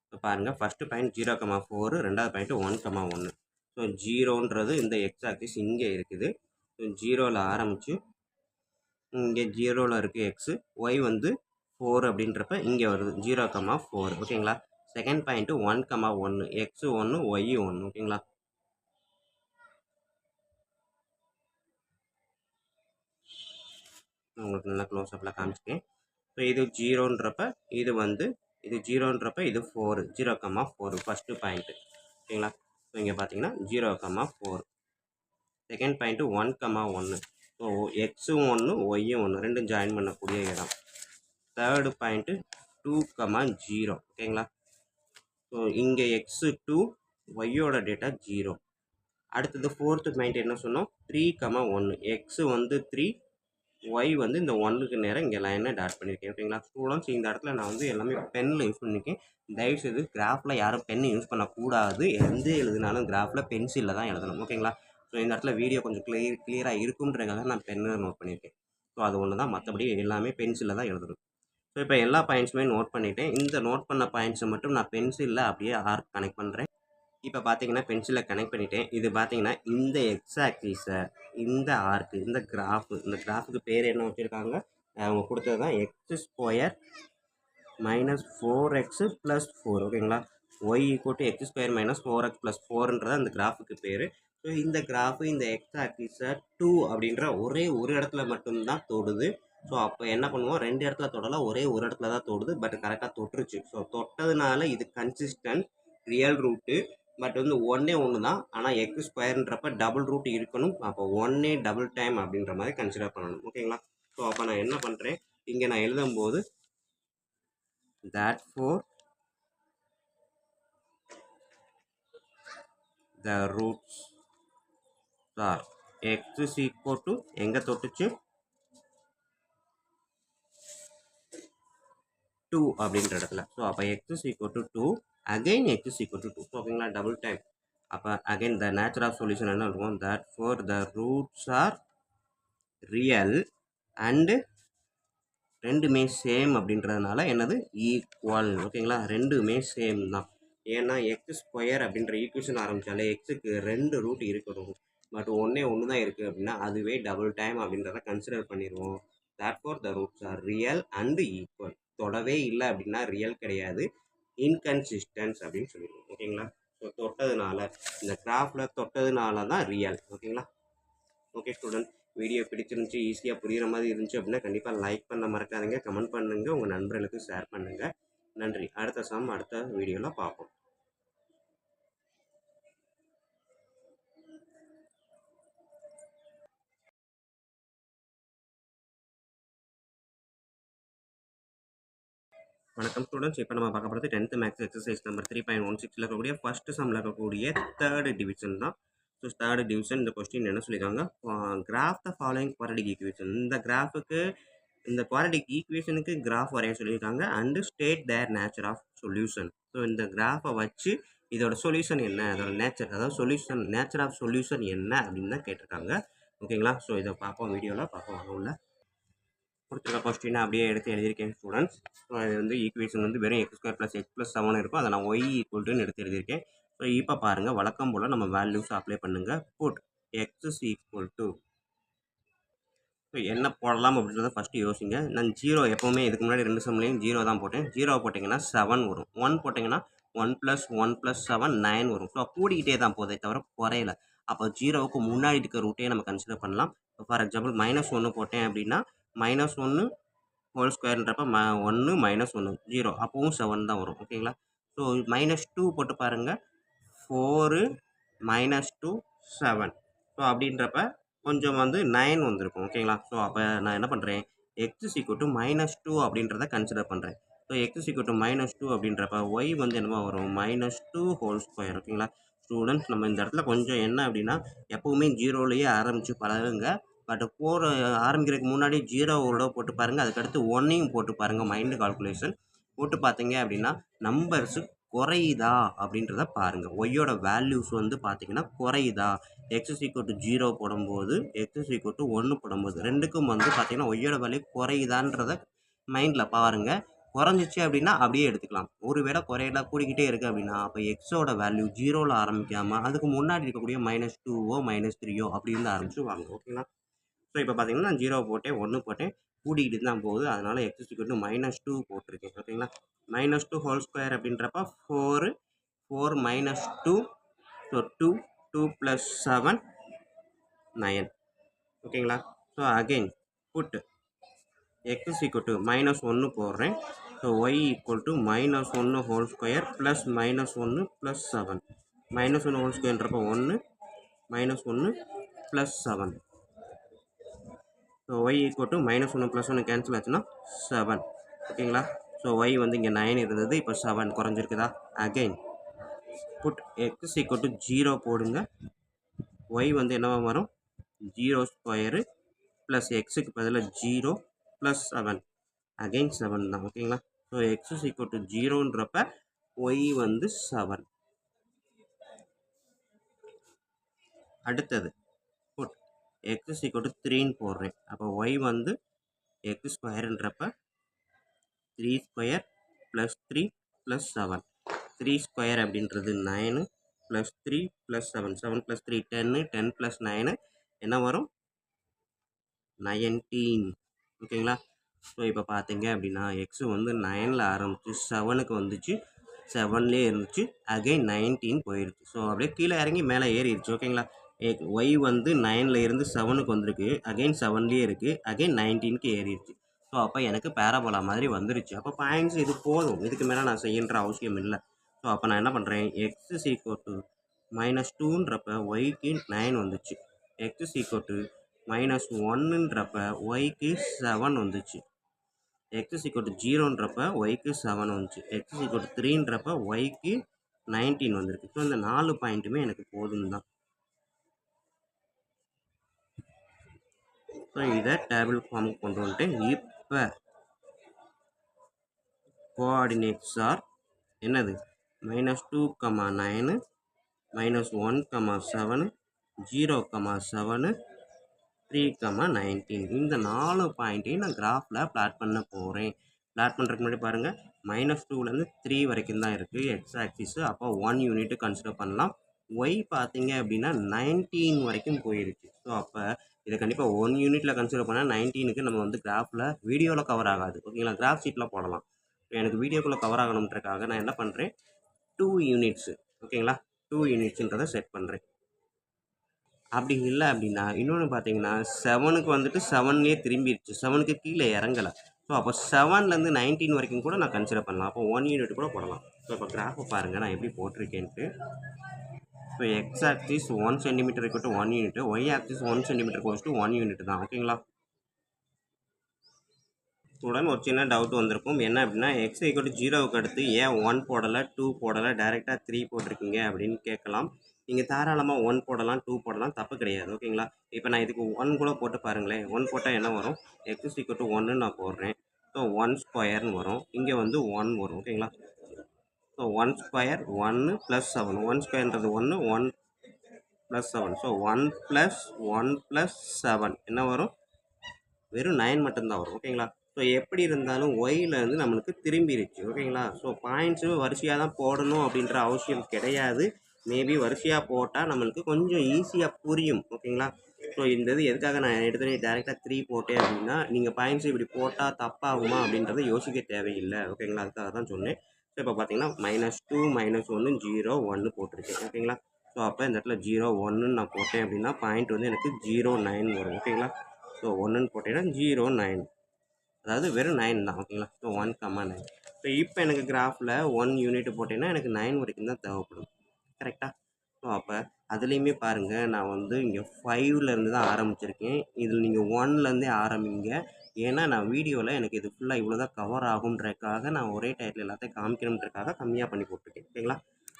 S1: இப்போ பாருங்கள், ஃபஸ்ட்டு பாயிண்ட் 0, 4, ரெண்டாவது பாயிண்ட்டு 1, 1. ஸோ 0ன்றது இந்த எக்ஸ் ஆக்சிஸ் இங்கே இருக்குது. ஸோ 0ல் ஆரம்பித்து இங்கே 0ல் இருக்குது எக்ஸு, ஒய் வந்து 4 அப்படின்றப்ப இங்கே வருது 0, 4. ஓகேங்களா? Second point 1, 1, x 1, y 1. ஓகேங்களா? உங்களுக்கு நல்லா க்ளோஸ்அப்பில் காமிச்சிக்கேன். ஸோ இது 0ன்றப்ப இது வந்து இது 0ன்றப்ப இது 4, 0, 4 ஃபஸ்ட்டு பாயிண்ட்டு. ஓகேங்களா? ஸோ இங்கே பார்த்தீங்கன்னா 0, 4. Second point 1, 1. ஸோ எக்ஸும் 1 ஒய்யும் 1 ரெண்டும் ஜாயின் பண்ணக்கூடிய இடம். Third point 2, 0. ஓகேங்களா? ஸோ இங்கே எக்ஸு 2, ஒய்யோட டேட்டா 0. அடுத்தது ஃபோர்த்து பாயிண்ட் என்ன சொன்னோம், 3, 1. எக்ஸ் வந்து 3, ஒய் வந்து இந்த 1க்கு நேரம் இங்கே லைனை டாட் பண்ணியிருக்கேன். ஓகேங்களா ஸ்டூடெண்ட்ஸ், இந்த இடத்துல நான் வந்து எல்லாமே பென்னில் யூஸ் பண்ணியிருக்கேன். தயவுசெய்து கிராஃபில் யாரும் பென் யூஸ் பண்ணக்கூடாது. எந்த எழுதினாலும் கிராஃபில் பென்சிலில் தான் எழுதணும். ஓகேங்களா. ஸோ இந்த இடத்துல வீடியோ கொஞ்சம் கிளியராக இருக்குன்றதுக்காக நான் பென்னு நோட் பண்ணியிருக்கேன். ஸோ அது ஒன்று தான், மற்றபடி எல்லாமே பென்சிலில் தான் எழுதணும். ஸோ இப்போ எல்லா பாயிண்ட்ஸுமே நோட் பண்ணிவிட்டேன். இந்த நோட் பண்ண பாயிண்ட்ஸை மட்டும் நான் பென்சிலில் அப்படியே ஆர்க் கனெக்ட் பண்ணுறேன். இப்போ பார்த்தீங்கன்னா பென்சிலை கனெக்ட் பண்ணிட்டேன். இது பார்த்தீங்கன்னா இந்த எக்ஸ் ஆக்சிஸை, இந்த ஆர்க்கு, இந்த கிராஃபுக்கு பேர் என்ன வச்சுருக்காங்க, அவங்க கொடுத்தது தான் x² மைனஸ் 4x + 4. ஓகேங்களா. y = x² - 4x + 4ன்றது அந்த கிராஃபுக்கு பேர். ஸோ இந்த கிராஃபு இந்த எக்ஸ் ஆக்சிஸை 2 அப்படின்ற ஒரே ஒரு இடத்துல மட்டும்தான் தொடுது. ஸோ அப்போ என்ன பண்ணுவோம், 2 இடத்துல தொடலாம், ஒரே ஒரு இடத்துல தான் தொடுது. பட் கரெக்டாக தொட்டுருச்சு. ஸோ தொட்டதுனால இது கன்சிஸ்டன்ட் ரியல் ரூட்டு. பட் வந்து ஒன்றே ஒன்று தான். ஆனால் x² டபுள் ரூட் இருக்கணும். அப்போ 1 டபுள் டைம் அப்படின்ற மாதிரி கன்சிடர் பண்ணணும். ஓகேங்களா. ஸோ அப்போ நான் என்ன பண்ணுறேன், இங்கே நான் எழுதும்போது therefore the roots are x = எங்கே தொட்டுச்சு 2 அப்படின்ற இடத்துல. ஸோ அப்போ x = 2, again x = 2. ஸோ ஓகேங்களா, டபுள் டைம். அப்போ again the nature of solution என்ன இருக்கும், therefore the roots are real and ரெண்டுமே சேம் அப்படின்றதுனால என்னது ஈக்குவல். ஓகேங்களா, ரெண்டுமே சேம் தான். ஏன்னா x² அப்படின்ற ஈக்குவேஷன் ஆரம்பித்தாலே எக்ஸுக்கு 2 ரூட் இருக்கணும். பட் ஒன்றே ஒன்று தான் இருக்குது அப்படின்னா அதுவே டபுள் டைம் அப்படின்றத கன்சிடர் பண்ணிடுவோம். therefore the roots are real and equal. தொடவே இல்லை அப்படின்னா ரியல் கிடையாது, இன்கன்சிஸ்டன்ஸ் அப்படின்னு சொல்லிடுவோம். ஓகேங்களா. ஸோ தொட்டதுனால, இந்த கிராஃபில் தொட்டதுனால தான் ரியல். ஓகேங்களா. ஓகே ஸ்டூடெண்ட், வீடியோ பிடிச்சிருந்துச்சி, ஈஸியாக புரிகிற மாதிரி இருந்துச்சு அப்படின்னா கண்டிப்பாக லைக் பண்ண மறக்காதீங்க, கமெண்ட் பண்ணுங்கள், உங்கள் நண்பர்களுக்கு ஷேர் பண்ணுங்கள். நன்றி. அடுத்த சம் அடுத்த வீடியோவில் பார்ப்போம். வணக்கம் ஸ்டூடெண்ட்ஸ், இப்போ நம்ம பார்க்க போகிறது 10th மேக்ஸ் எக்ஸசைஸ் நம்பர் 3.16 இருக்கக்கூடிய ஃபர்ஸ்ட் சம்மில் இருக்கக்கூடிய தேர்ட் டிவிஷன் தான். ஸோ தேர்ட் டிவிஷன் இந்த கொஸ்டின் என்ன சொல்லியிருக்காங்க, graph the following quadratic equation. இந்த கிராஃபுக்கு, இந்த குவாட்ரடிக் ஈக்குவேஷனுக்கு கிராஃப் வரைய சொல்லியிருக்காங்க. And state their nature of solution. So இந்த கிராஃபை வச்சு இதோட சொல்யூஷன் என்ன, அதோட நேச்சர், அதாவது சொல்யூஷன், நேச்சர் ஆஃப் சொல்யூஷன் என்ன அப்படின்னு தான் கேட்டிருக்காங்க. ஓகேங்களா. ஸோ இதை பார்ப்போம், வீடியோவில் பார்ப்போம். உள்ள கொடுத்துருக்க கொஸ்டினை அப்படியே எடுத்து எழுதியிருக்கேன் ஸ்டூடெண்ட்ஸ். ஸோ அது வந்து ஈக்குவேஷன் வந்து வெறும் x² + x + 7 இருக்கும். அதை நான் y = எடுத்து எழுதியிருக்கேன். ஸோ இப்போ பாருங்கள், வழக்கம் போல் நம்ம வேல்யூஸ் அப்ளை பண்ணுங்கள். புட் x = ஸோ என்ன போடலாம் அப்படின்றத ஃபஸ்ட்டு யோசிங்க. நான் 0 எப்போவுமே இதுக்கு முன்னாடி 2 சம்லேயும் 0 தான் போட்டேன். 0 போட்டிங்கன்னா 7 வரும். 1 போட்டிங்கன்னா 1 + 1 + 7 9 வரும். ஸோ கூடிக்கிட்டே தான் போதே தவிர குறையல. அப்போ 0வுக்கு முன்னாடி இருக்க ரூட்டையே நம்ம கன்சிடர் பண்ணலாம். ஃபார் எக்ஸாம்பிள் -1 போட்டேன் அப்படின்னா -1 ஹோல் ஸ்கொயர்ன்றப்ப 1 - 1 0, அப்போவும் 7 தான் வரும். ஓகேங்களா. ஸோ -2 போட்டு பாருங்கள், 4 - 2 7. ஸோ அப்படின்றப்ப கொஞ்சம் வந்து 9 வந்திருக்கும். ஓகேங்களா. ஸோ அப்போ நான் என்ன பண்ணுறேன், x = -2 அப்படின்றத கன்சிடர் பண்ணுறேன். ஸோ x = -2 அப்படின்றப்ப y வந்து என்னவா வரும், -2 ஹோல் ஸ்கொயர். ஓகேங்களா. ஸ்டூடெண்ட்ஸ், நம்ம இந்த இடத்துல கொஞ்சம் என்ன அப்படின்னா எப்போவுமே 0லேயே ஆரம்பித்து பழகுங்க. பட் ஆரம்பிக்கிறதுக்கு முன்னாடி 0 போட்டு பாருங்கள், அதுக்கடுத்து 1ஐயும் போட்டு பாருங்கள். மைண்டு கால்குலேஷன் போட்டு பார்த்தீங்க அப்படின்னா நம்பர்ஸு குறையுதா அப்படின்றத பாருங்கள். ஒய்யோட வேல்யூஸ் வந்து பார்த்தீங்கன்னா குறையுதா. x = 0 போடும்போது, x = 1 போடும்போது, ரெண்டுக்கும் வந்து பார்த்தீங்கன்னா ஒய்யோட வேல்யூ குறையுதான்றத மைண்டில் பாருங்கள். குறைஞ்சிச்சு அப்படின்னா அப்படியே எடுத்துக்கலாம். ஒரு வேளை குறையில கூடிக்கிட்டே இருக்குது அப்படின்னா அப்போ எக்ஸோட வேல்யூ 0ல் ஆரம்பிக்காமல் அதுக்கு முன்னாடி இருக்கக்கூடிய -2ஓ -3ஓ அப்படி இருந்து ஆரம்பிச்சு வாங்க. ஓகேங்களா. ஸோ இப்போ பார்த்தீங்கன்னா நான் 0 போட்டேன், 1 போட்டேன், கூடிக்கிட்டு தான் போகுது. அதனால் x = -2 போட்டிருக்கேன். ஓகேங்களா. -2 ஹோல் ஸ்கொயர் அப்படின்றப்ப 4 - 2, ஸோ 2 2 + 7 9. ஓகேங்களா. ஸோ அகெயின் புட் x = -1 போடுறேன். So y = -1 whole square plus -1 + 7. -1 whole ஸ்கொயர்ன்றப்போ 1 -1 + 7. ஸோ y = -1 + 1 கேன்சல் ஆச்சுன்னா 7. ஓகேங்களா. ஸோ y வந்து இங்கே 9 இருந்தது, இப்போ 7 குறைஞ்சிருக்குதா. அகெயின் புட் x = 0 போடுங்க. ஒய் வந்து என்னவா வரும் 0² ப்ளஸ் எக்ஸுக்கு பதிலாக 0 ப்ளஸ் 7 அகைன் 7 தான் ஓகேங்களா. So x is equal to 0ன்றப்ப ஒய் வந்து 7. அடுத்தது put x is equal to 3ன்னு போடுறேன். அப்போ ஒய் வந்து எக்ஸ் ஸ்கொயருன்றப்ப 3² ப்ளஸ் 3 ப்ளஸ் 7. 3² அப்படின்றது 9 ப்ளஸ் 3 ப்ளஸ் 7 7 ப்ளஸ் 3 10 10 ப்ளஸ் 9 என்ன வரும் 19 ஓகேங்களா. ஸோ இப்போ பார்த்தீங்க அப்படின்னா எக்ஸு வந்து 9ல் ஆரம்பிச்சு 7க்கு வந்துச்சு, 7லேயே இருந்துச்சு, அகைன் 19 போயிடுச்சு. ஸோ அப்படியே கீழே இறங்கி மேலே ஏறிடுச்சு ஓகேங்களா. ஒய் வந்து 9ல் இருந்து 7க்கு வந்திருக்கு, அகைன் 7லேயே இருக்குது, அகைன் 19க்கு ஏறிடுச்சு. ஸோ அப்போ எனக்கு பேராபோலா மாதிரி வந்துருச்சு. அப்போ பாயிண்ட்ஸ் இது போதும், இதுக்கு மேலே நான் செய்யன்ற அவசியம் இல்லை. ஸோ அப்போ நான் என்ன பண்ணுறேன், எக்ஸ் இஸ் ஈக்குவல் டு -2ன்றப்ப ஒய்க்கு 9 வந்துச்சு, எக்ஸ் இஸ் ஈக்குவல் டு -1ன்றப்ப ஒய்க்கு 7 வந்துச்சு, எக்ஸ் இஸ் ஈக்குவல் டு 0ன்றப்ப ஒய்க்கு 7 வந்துச்சு, எக்ஸ் இஸ் ஈக்குவல் டு 3ன்றப்ப ஒய்க்கு 19 வந்திருக்கு. ஸோ இந்த 4 பாயிண்ட்டுமே எனக்கு போதும் தான். ஸோ இதை டேபிள் ஃபார்முக்கு கொண்டு வந்துட்டேன். இப்போ கோஆர்டினேட்ஸ் ஆர் என்னது -2, 9, -1, 7, 0, 7, 3, 19 இந்த 4 பாயிண்ட்டையும் நான் கிராஃபில் பிளாட் பண்ண போகிறேன். பிளாட் பண்ணுறதுக்கு முன்னாடி பாருங்கள், -2லேருந்து 3 வரைக்கும் தான் இருக்குது எக்ஸ் ஆக்சிஸு. அப்போ 1 யூனிட்டு கன்சிடர் பண்ணலாம். ஒய் பார்த்தீங்க அப்படின்னா 19 வரைக்கும் போயிருச்சு. ஸோ அப்போ இதை கண்டிப்பாக 1 யூனிட்டில் கன்சிடர் பண்ணால் 19க்கு நம்ம வந்து கிராஃபில் வீடியோவில் கவர் ஆகாது ஓகேங்களா. கிராஃப் ஷீட்டில் போடலாம். எனக்கு வீடியோக்குள்ளே கவர் ஆகணுன்றக்காக நான் என்ன பண்ணுறேன், 2 யூனிட்ஸு ஓகேங்களா, 2 யூனிட்ஸுன்றதை செட் பண்ணுறேன். அப்படி இல்லை அப்படின்னா இன்னொன்று பார்த்தீங்கன்னா 7க்கு வந்துட்டு 7லேயே திரும்பிடுச்சு, 7க்கு கீழே இறங்கலை. ஸோ அப்போ 7லேருந்து 19 வரைக்கும் கூட நான் கன்சிடர் பண்ணலாம். அப்போ 1 யூனிட் கூட போடலாம். ஸோ இப்போ கிராஃபை பாருங்கள் நான் எப்படி போட்டிருக்கேன்ட்டு. So x axis 1 centimetre equal to 1 unit, y axis 1 centimetre equal to 1 unit தான் ஓகேங்களா. உடன் ஒரு சின்ன டவுட் வந்திருக்கும், என்ன அப்படின்னா எக்ஸ் ஈக்குவல் டு 0க்கு அடுத்து ஏன் 1 போடலை 2 போடலை டைரெக்டாக 3 போட்டிருக்கீங்க அப்படின்னு கேட்கலாம். நீங்கள் தாராளமாக 1 போடலாம் 2 போடலாம், தப்பு கிடையாது ஓகேங்களா. இப்போ நான் இதுக்கு 1 கூட போட்டு பாருங்களேன். 1 போட்டால் என்ன வரும், எக்ஸ் ஈக்குவல் டு 1ன்னு நான் போடுறேன். ஸோ 1² வரும், இங்கே வந்து 1 வரும் ஓகேங்களா. ஸோ 1² 1 + 7, 1²ன்றது 1 1 + 7. ஸோ 1 + 1 + 7 என்ன வரும், வெறும் 9 மட்டும்தான் வரும் ஓகேங்களா. ஸோ எப்படி இருந்தாலும் ஒய்லேருந்து நம்மளுக்கு திரும்பிடுச்சு ஓகேங்களா. ஸோ பாயிண்ட்ஸு வரிசையாக தான் போடணும் அப்படின்ற அவசியம் கிடையாது. மேபி வரிசையாக போட்டால் நம்மளுக்கு கொஞ்சம் ஈஸியாக புரியும் ஓகேங்களா. ஸோ இந்த இது எதுக்காக நான் எடுத்தோடனே டேரெக்டாக 3 போட்டேன் அப்படின்னா, நீங்கள் பாயிண்ட்ஸ் இப்படி போட்டால் தப்பாகுமா அப்படின்றத யோசிக்க தேவையில்லை ஓகேங்களா. அதுக்காக தான் சொன்னேன். ஸோ இப்போ பார்த்தீங்கன்னா -2 -1 0 1 போட்டிருக்கேன் ஓகேங்களா. ஸோ அப்போ இந்த இடத்துல 0 1ன்னு நான் போட்டேன் அப்படின்னா பாயிண்ட் வந்து எனக்கு 0 9 வரும் ஓகேங்களா. ஸோ 1ன்னு போட்டேன்னா 0 9, அதாவது வெறும் 9 தான் ஓகேங்களா. ஸோ 1, 9. ஸோ இப்போ எனக்கு கிராஃபில் 1 யூனிட் போட்டேன்னா எனக்கு 9 வரைக்கும் தான் தேவைப்படும் கரெக்டாக. ஸோ அப்போ அதுலேயுமே பாருங்கள், நான் வந்து இங்கே 5லேருந்து தான் ஆரம்பிச்சிருக்கேன். இதில் நீங்கள் 1லேருந்தே ஆரம்பிங்க. ஏன்னா நான் வீடியோவில் எனக்கு இது ஃபுல்லாக இவ்வளோ தான் கவர் ஆகுன்றதுக்காக நான் ஒரே டயத்தில் எல்லாத்தையும் காமிக்கணுன்றதுக்காக கம்மியாக பண்ணி போட்டிருக்கேன் ஓகேங்களா.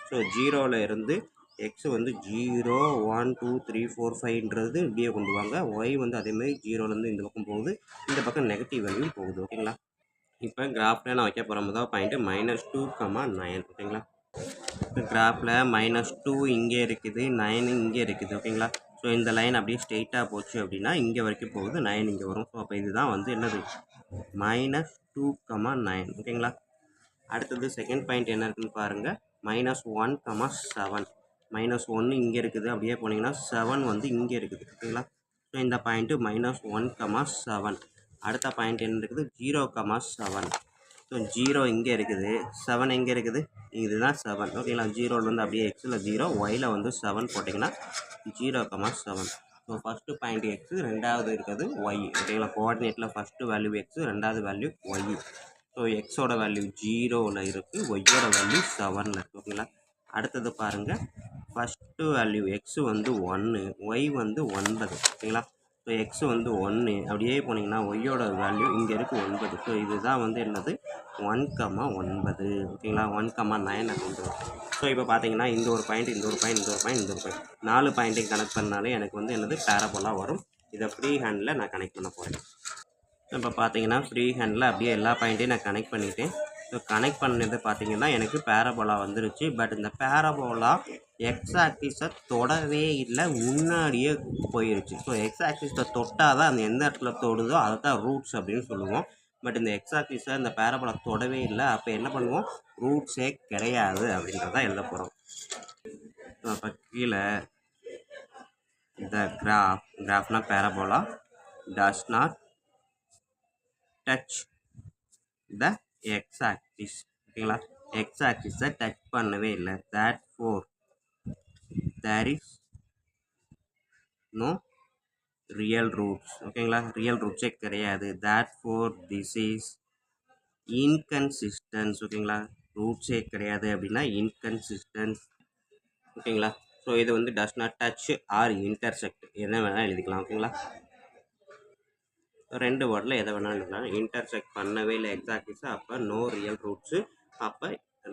S1: ஸோ 0ல் இருந்து எக்ஸ் வந்து 0 1 2 3 4 5ன்றது இப்படியே கொண்டு வாங்க. ஒய் வந்து அதேமாதிரி 0லேருந்து இந்த பக்கம் போகுது, இந்த பக்கம் நெகட்டிவ் வேல்யூ போகுது ஓகேங்களா. இப்போ கிராஃபில் நான் வைக்க போகிற முதல் பாயிண்ட்டு -2, 9 ஓகேங்களா. இப்போ கிராஃபில் -2 இங்கே இருக்குது, 9 இங்கே இருக்குது ஓகேங்களா. ஸோ இந்த லைன் அப்படியே ஸ்ட்ரெயிட்டாக போச்சு அப்படின்னா இங்கே வரைக்கும் போகுது, 9 இங்கே வரும். ஸோ அப்போ இதுதான் வந்து என்னது -2, 9 ஓகேங்களா. அடுத்தது செகண்ட் பாயிண்ட் என்ன இருக்குதுன்னு பாருங்கள், -1, 7. -1 இங்கே இருக்குது, அப்படியே போனீங்கன்னா 7 வந்து இங்கே இருக்குது ஓகேங்களா. ஸோ இந்த பாயிண்ட்டு -1, 7. அடுத்த பாயிண்ட் என்ன இருக்குது 0, 7. ஸோ 0 இங்கே இருக்குது, 7 எங்கே இருக்குது, இதுதான் 7 ஓகேங்களா. 0லேருந்து அப்படியே எக்ஸில் 0, ஒயில் வந்து 7 போட்டிங்கன்னா 0, 7. ஸோ ஃபஸ்ட்டு பாயிண்ட் எக்ஸு, ரெண்டாவது இருக்கிறது ஒய் ஓகேங்களா. கோஆர்டினேட்டில் ஃபஸ்ட்டு வேல்யூ எக்ஸு, ரெண்டாவது வேல்யூ ஒய். ஸோ எக்ஸோட வேல்யூ 0ல் இருக்குது, ஒய்யோட வேல்யூ 7ல் இருக்குது ஓகேங்களா. அடுத்தது பாருங்கள், ஃபஸ்ட்டு வேல்யூ எக்ஸு வந்து 1, ஒய் வந்து 9 ஓகேங்களா. ஸோ எக்ஸ் வந்து 1 அப்படியே போனீங்கன்னா ஒய்யோட வேல்யூ இங்கே இருக்குது 9. ஸோ இதுதான் வந்து என்னது 1,9 ஓகேங்களா 1,9 அப்படின்றது. ஸோ இப்போ பார்த்தீங்கன்னா இந்த ஒரு பாயிண்ட் இந்த ஒரு பாயிண்ட் இந்த ஒரு பாயிண்ட் இந்த ஒரு பாயிண்ட் 4 பாயிண்ட்டையும் கனெக்ட் பண்ணாலே எனக்கு வந்து என்னது பேரபோலா வரும். இதை ஃப்ரீ ஹேண்டில் நான் கனெக்ட் பண்ண போகிறேன். இப்போ பார்த்தீங்கன்னா ஃப்ரீ ஹேண்டில் அப்படியே எல்லா பாயிண்ட்டையும் நான் கனெக்ட் பண்ணிவிட்டேன். ஸோ கனெக்ட் பண்ணது பார்த்தீங்கன்னா எனக்கு பேரபோலா வந்துருச்சு. பட் இந்த பேரபோலா எக்ஸ் ஆக்சிஸை தொடவே இல்லை, முன்னாடியே போயிருச்சு. ஸோ எக்ஸ் ஆக்சிஸை தொட்டால் தான் அந்த எந்த இடத்துல தொடுதோ அதை தான் ரூட்ஸ் அப்படின்னு சொல்லுவோம். பட் இந்த எக்ஸ் ஆக்சிஸை இந்த பேரபோலா தொடவே இல்லை. அப்போ என்ன பண்ணுவோம், ரூட்ஸே கிடையாது அப்படின்றதான் எழுத போகிறோம். அப்போ கீழே இந்த கிராஃப்னா parabola does not touch the x axis ஓகேங்களா. எக்ஸ் ஆக்சிஸை டச் பண்ணவே இல்லை. Therefore there is no real roots ஓகேங்களா. ரியல் ரூட்ஸே கிடையாது. தேர்ஃபோர் திஸ் இஸ் இன்கன்சிஸ்டன்ஸ் ஓகேங்களா. ரூட்ஸே கிடையாது அப்படின்னா இன்கன்சிஸ்டன்ஸ் ஓகேங்களா. ஸோ இது வந்து டஸ் நாட் டச் ஆர் இன்டர்செக்ட் என்ன வேணாலும் எழுதிக்கலாம் ஓகேங்களா. 2 வேர்டில் எதை வேணாலும் எழுதலாம். இன்டர்செக்ட் பண்ணவே இல்லை எக்ஸ் ஆக்சிஸை, அப்போ நோ ரியல் ரூட்ஸு. அப்போ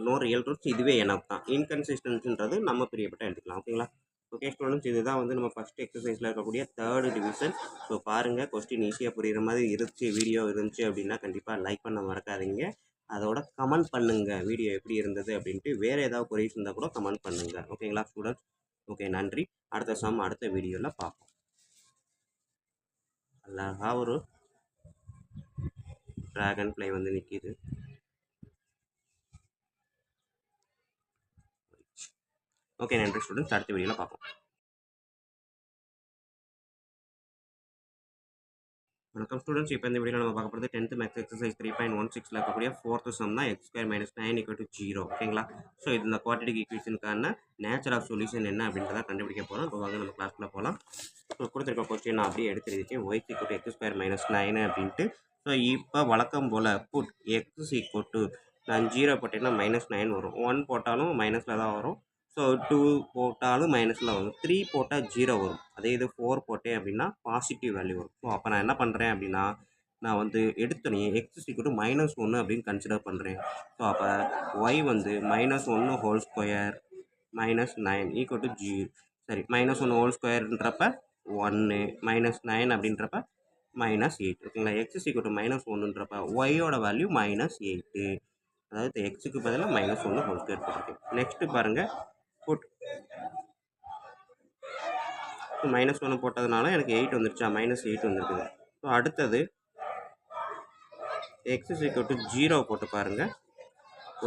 S1: நோ ரியல் ரூட்ஸ் இதுவே எனக்கு தான். இன்கன்சிஸ்டன்ஸுன்றது நம்ம பிரியப்பட்ட எடுத்துக்கலாம் ஓகேங்களா. ஓகே ஸ்டூடெண்ட்ஸ், இதுதான் வந்து நம்ம ஃபஸ்ட் எக்ஸசைஸில் இருக்கக்கூடிய 3rd டிவிஷன். ஸோ பாருங்கள், கொஸ்டின் ஈஸியாக புரிகிற மாதிரி இருந்துச்சு, வீடியோ இருந்துச்சு அப்படின்னா கண்டிப்பாக லைக் பண்ண மறக்காதீங்க. அதோட கமெண்ட் பண்ணுங்கள் வீடியோ எப்படி இருந்தது அப்படின்ட்டு. வேறு ஏதாவது கொரிஸ் இருந்தால் கூட கமெண்ட் பண்ணுங்கள் ஓகேங்களா ஸ்டூடெண்ட்ஸ். ஓகே, நன்றி. அடுத்த வீடியோவில் பார்ப்போம். அழகா ஒரு ட்ராகன் ஃப்ளை வந்து நிற்கிது. ஓகே, நன்றி ஸ்டூடெண்ட்ஸ். அடுத்த வீடியோவில் பார்ப்போம். வணக்கம் ஸ்டூடெண்ட்ஸ். இப்போ இந்த வீடியோவில் நம்ம பார்க்க போகிறது 10th மேக்ஸ் எக்ஸசைஸ் 3.16 இருக்கக்கூடிய 4th சம் தான் x² - 9 = 0 ஓகேங்களா. ஸோ இது இந்த குவாட்ரேட்டிக் ஈக்குவேஷனுக்கான நேச்சர் ஆஃப் சொல்யூஷன் என்ன அப்படின்றத கண்டுபிடிக்க போகிறோம். இப்போ வாங்க நம்ம கிளாஸ்க்குள்ள போகலாம். ஸோ கொடுத்துருக்க கொஸ்டின் நான் அப்படியே எடுத்து எழுதிட்டேன். y = x² - 9 அப்படின்ட்டு. ஸோ இப்போ வழக்கம் போல் புட் x = நான் 0 போட்டேன்னா -9 வரும், 1 போட்டாலும் மைனஸில் தான் வரும். ஸோ 2 போட்டாலும் மைனஸில் வரும், 3 போட்டால் 0 வரும். அதே இது 4 போட்டேன் அப்படின்னா பாசிட்டிவ் வேல்யூ வரும். ஸோ அப்போ நான் என்ன பண்ணுறேன் அப்படின்னா, நான் வந்து எடுத்தோடனே x = -1 அப்படின்னு கன்சிடர் பண்ணுறேன். ஸோ அப்போ y வந்து -1 ஹோல் ஸ்கொயர் -9 = 0. சரி, -1 ஹோல் ஸ்கொயர்ன்றப்ப 1, -9 அப்படின்றப்ப -8 ஓகேங்களா. x = -1ன்றப்ப ஒய்யோட வேல்யூ -8, அதாவது எக்ஸுக்கு பதிலாக -1 ஹோல் ஸ்கொயர் போட்டிருக்கேன். நெக்ஸ்ட்டு பாருங்கள், புட் -1 போட்டதுனால எனக்கு 8 வந்துருச்சா, -8 வந்துருக்குது. ஸோ அடுத்தது x = 0 போட்டு பாருங்கள்.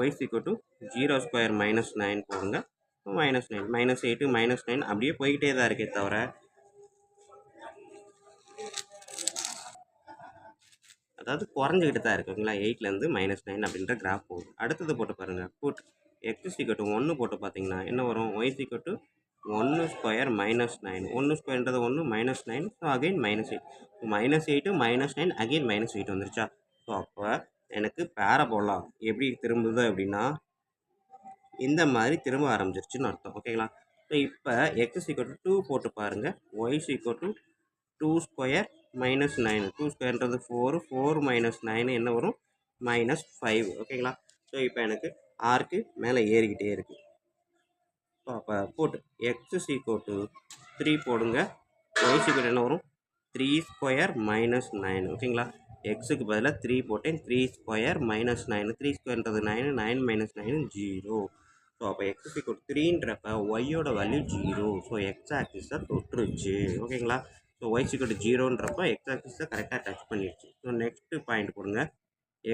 S1: y = 0² - 9 போடுங்க. -9 -8 -9 அப்படியே போய்கிட்டே தான் இருக்கே தவிர அதாவது குறைஞ்சிக்கிட்டு தான் இருக்குது ஓகேங்களா. 8லேருந்து -9 அப்படின்ற கிராஃப் போகுது. அடுத்தது போட்டு பாருங்கள், புட் x = 1 போட்டு பார்த்தீங்கன்னா என்ன வரும், y = 1² - 9. 1 ஸ்கொயர்ன்றது 1, -9, ஸோ அகைன் -8, -8 -9 அகைன் -8 வந்துருச்சா. ஸோ அப்போ எனக்கு பேரபோலா எப்படி திரும்புது அப்படின்னா இந்த மாதிரி திரும்ப ஆரம்பிச்சிருச்சுன்னு அர்த்தம் ஓகேங்களா. ஸோ இப்போ x = 2 போட்டு பாருங்கள், y = 2² - 9. 2 ஸ்கொயர்ன்றது 4, 4 - 9 என்ன வரும், -5 ஓகேங்களா. ஸோ இப்போ எனக்கு ஆர்க்கு மேலே ஏறிக்கிட்டே இருக்குது. ஸோ அப்போ போட்டு x = 3 போடுங்க, y = என்ன வரும், 3² - 9 ஓகேங்களா. எக்ஸுக்கு பதிலாக 3 போட்டேன், 3² - 9. 3 ஸ்கொயர்ன்றது 9, 9 - 9 0. ஸோ அப்போ x = 3ன்றப்ப ஒய்யோட வேல்யூ 0. ஸோ எக்ஸ் ஆக்சிஸை தொட்டுருச்சு ஓகேங்களா. ஸோ y = 0ன்றப்ப எக்ஸ் ஆக்சிஸை கரெக்டாக டச் பண்ணிடுச்சு. ஸோ நெக்ஸ்ட்டு பாயிண்ட் கொடுங்க,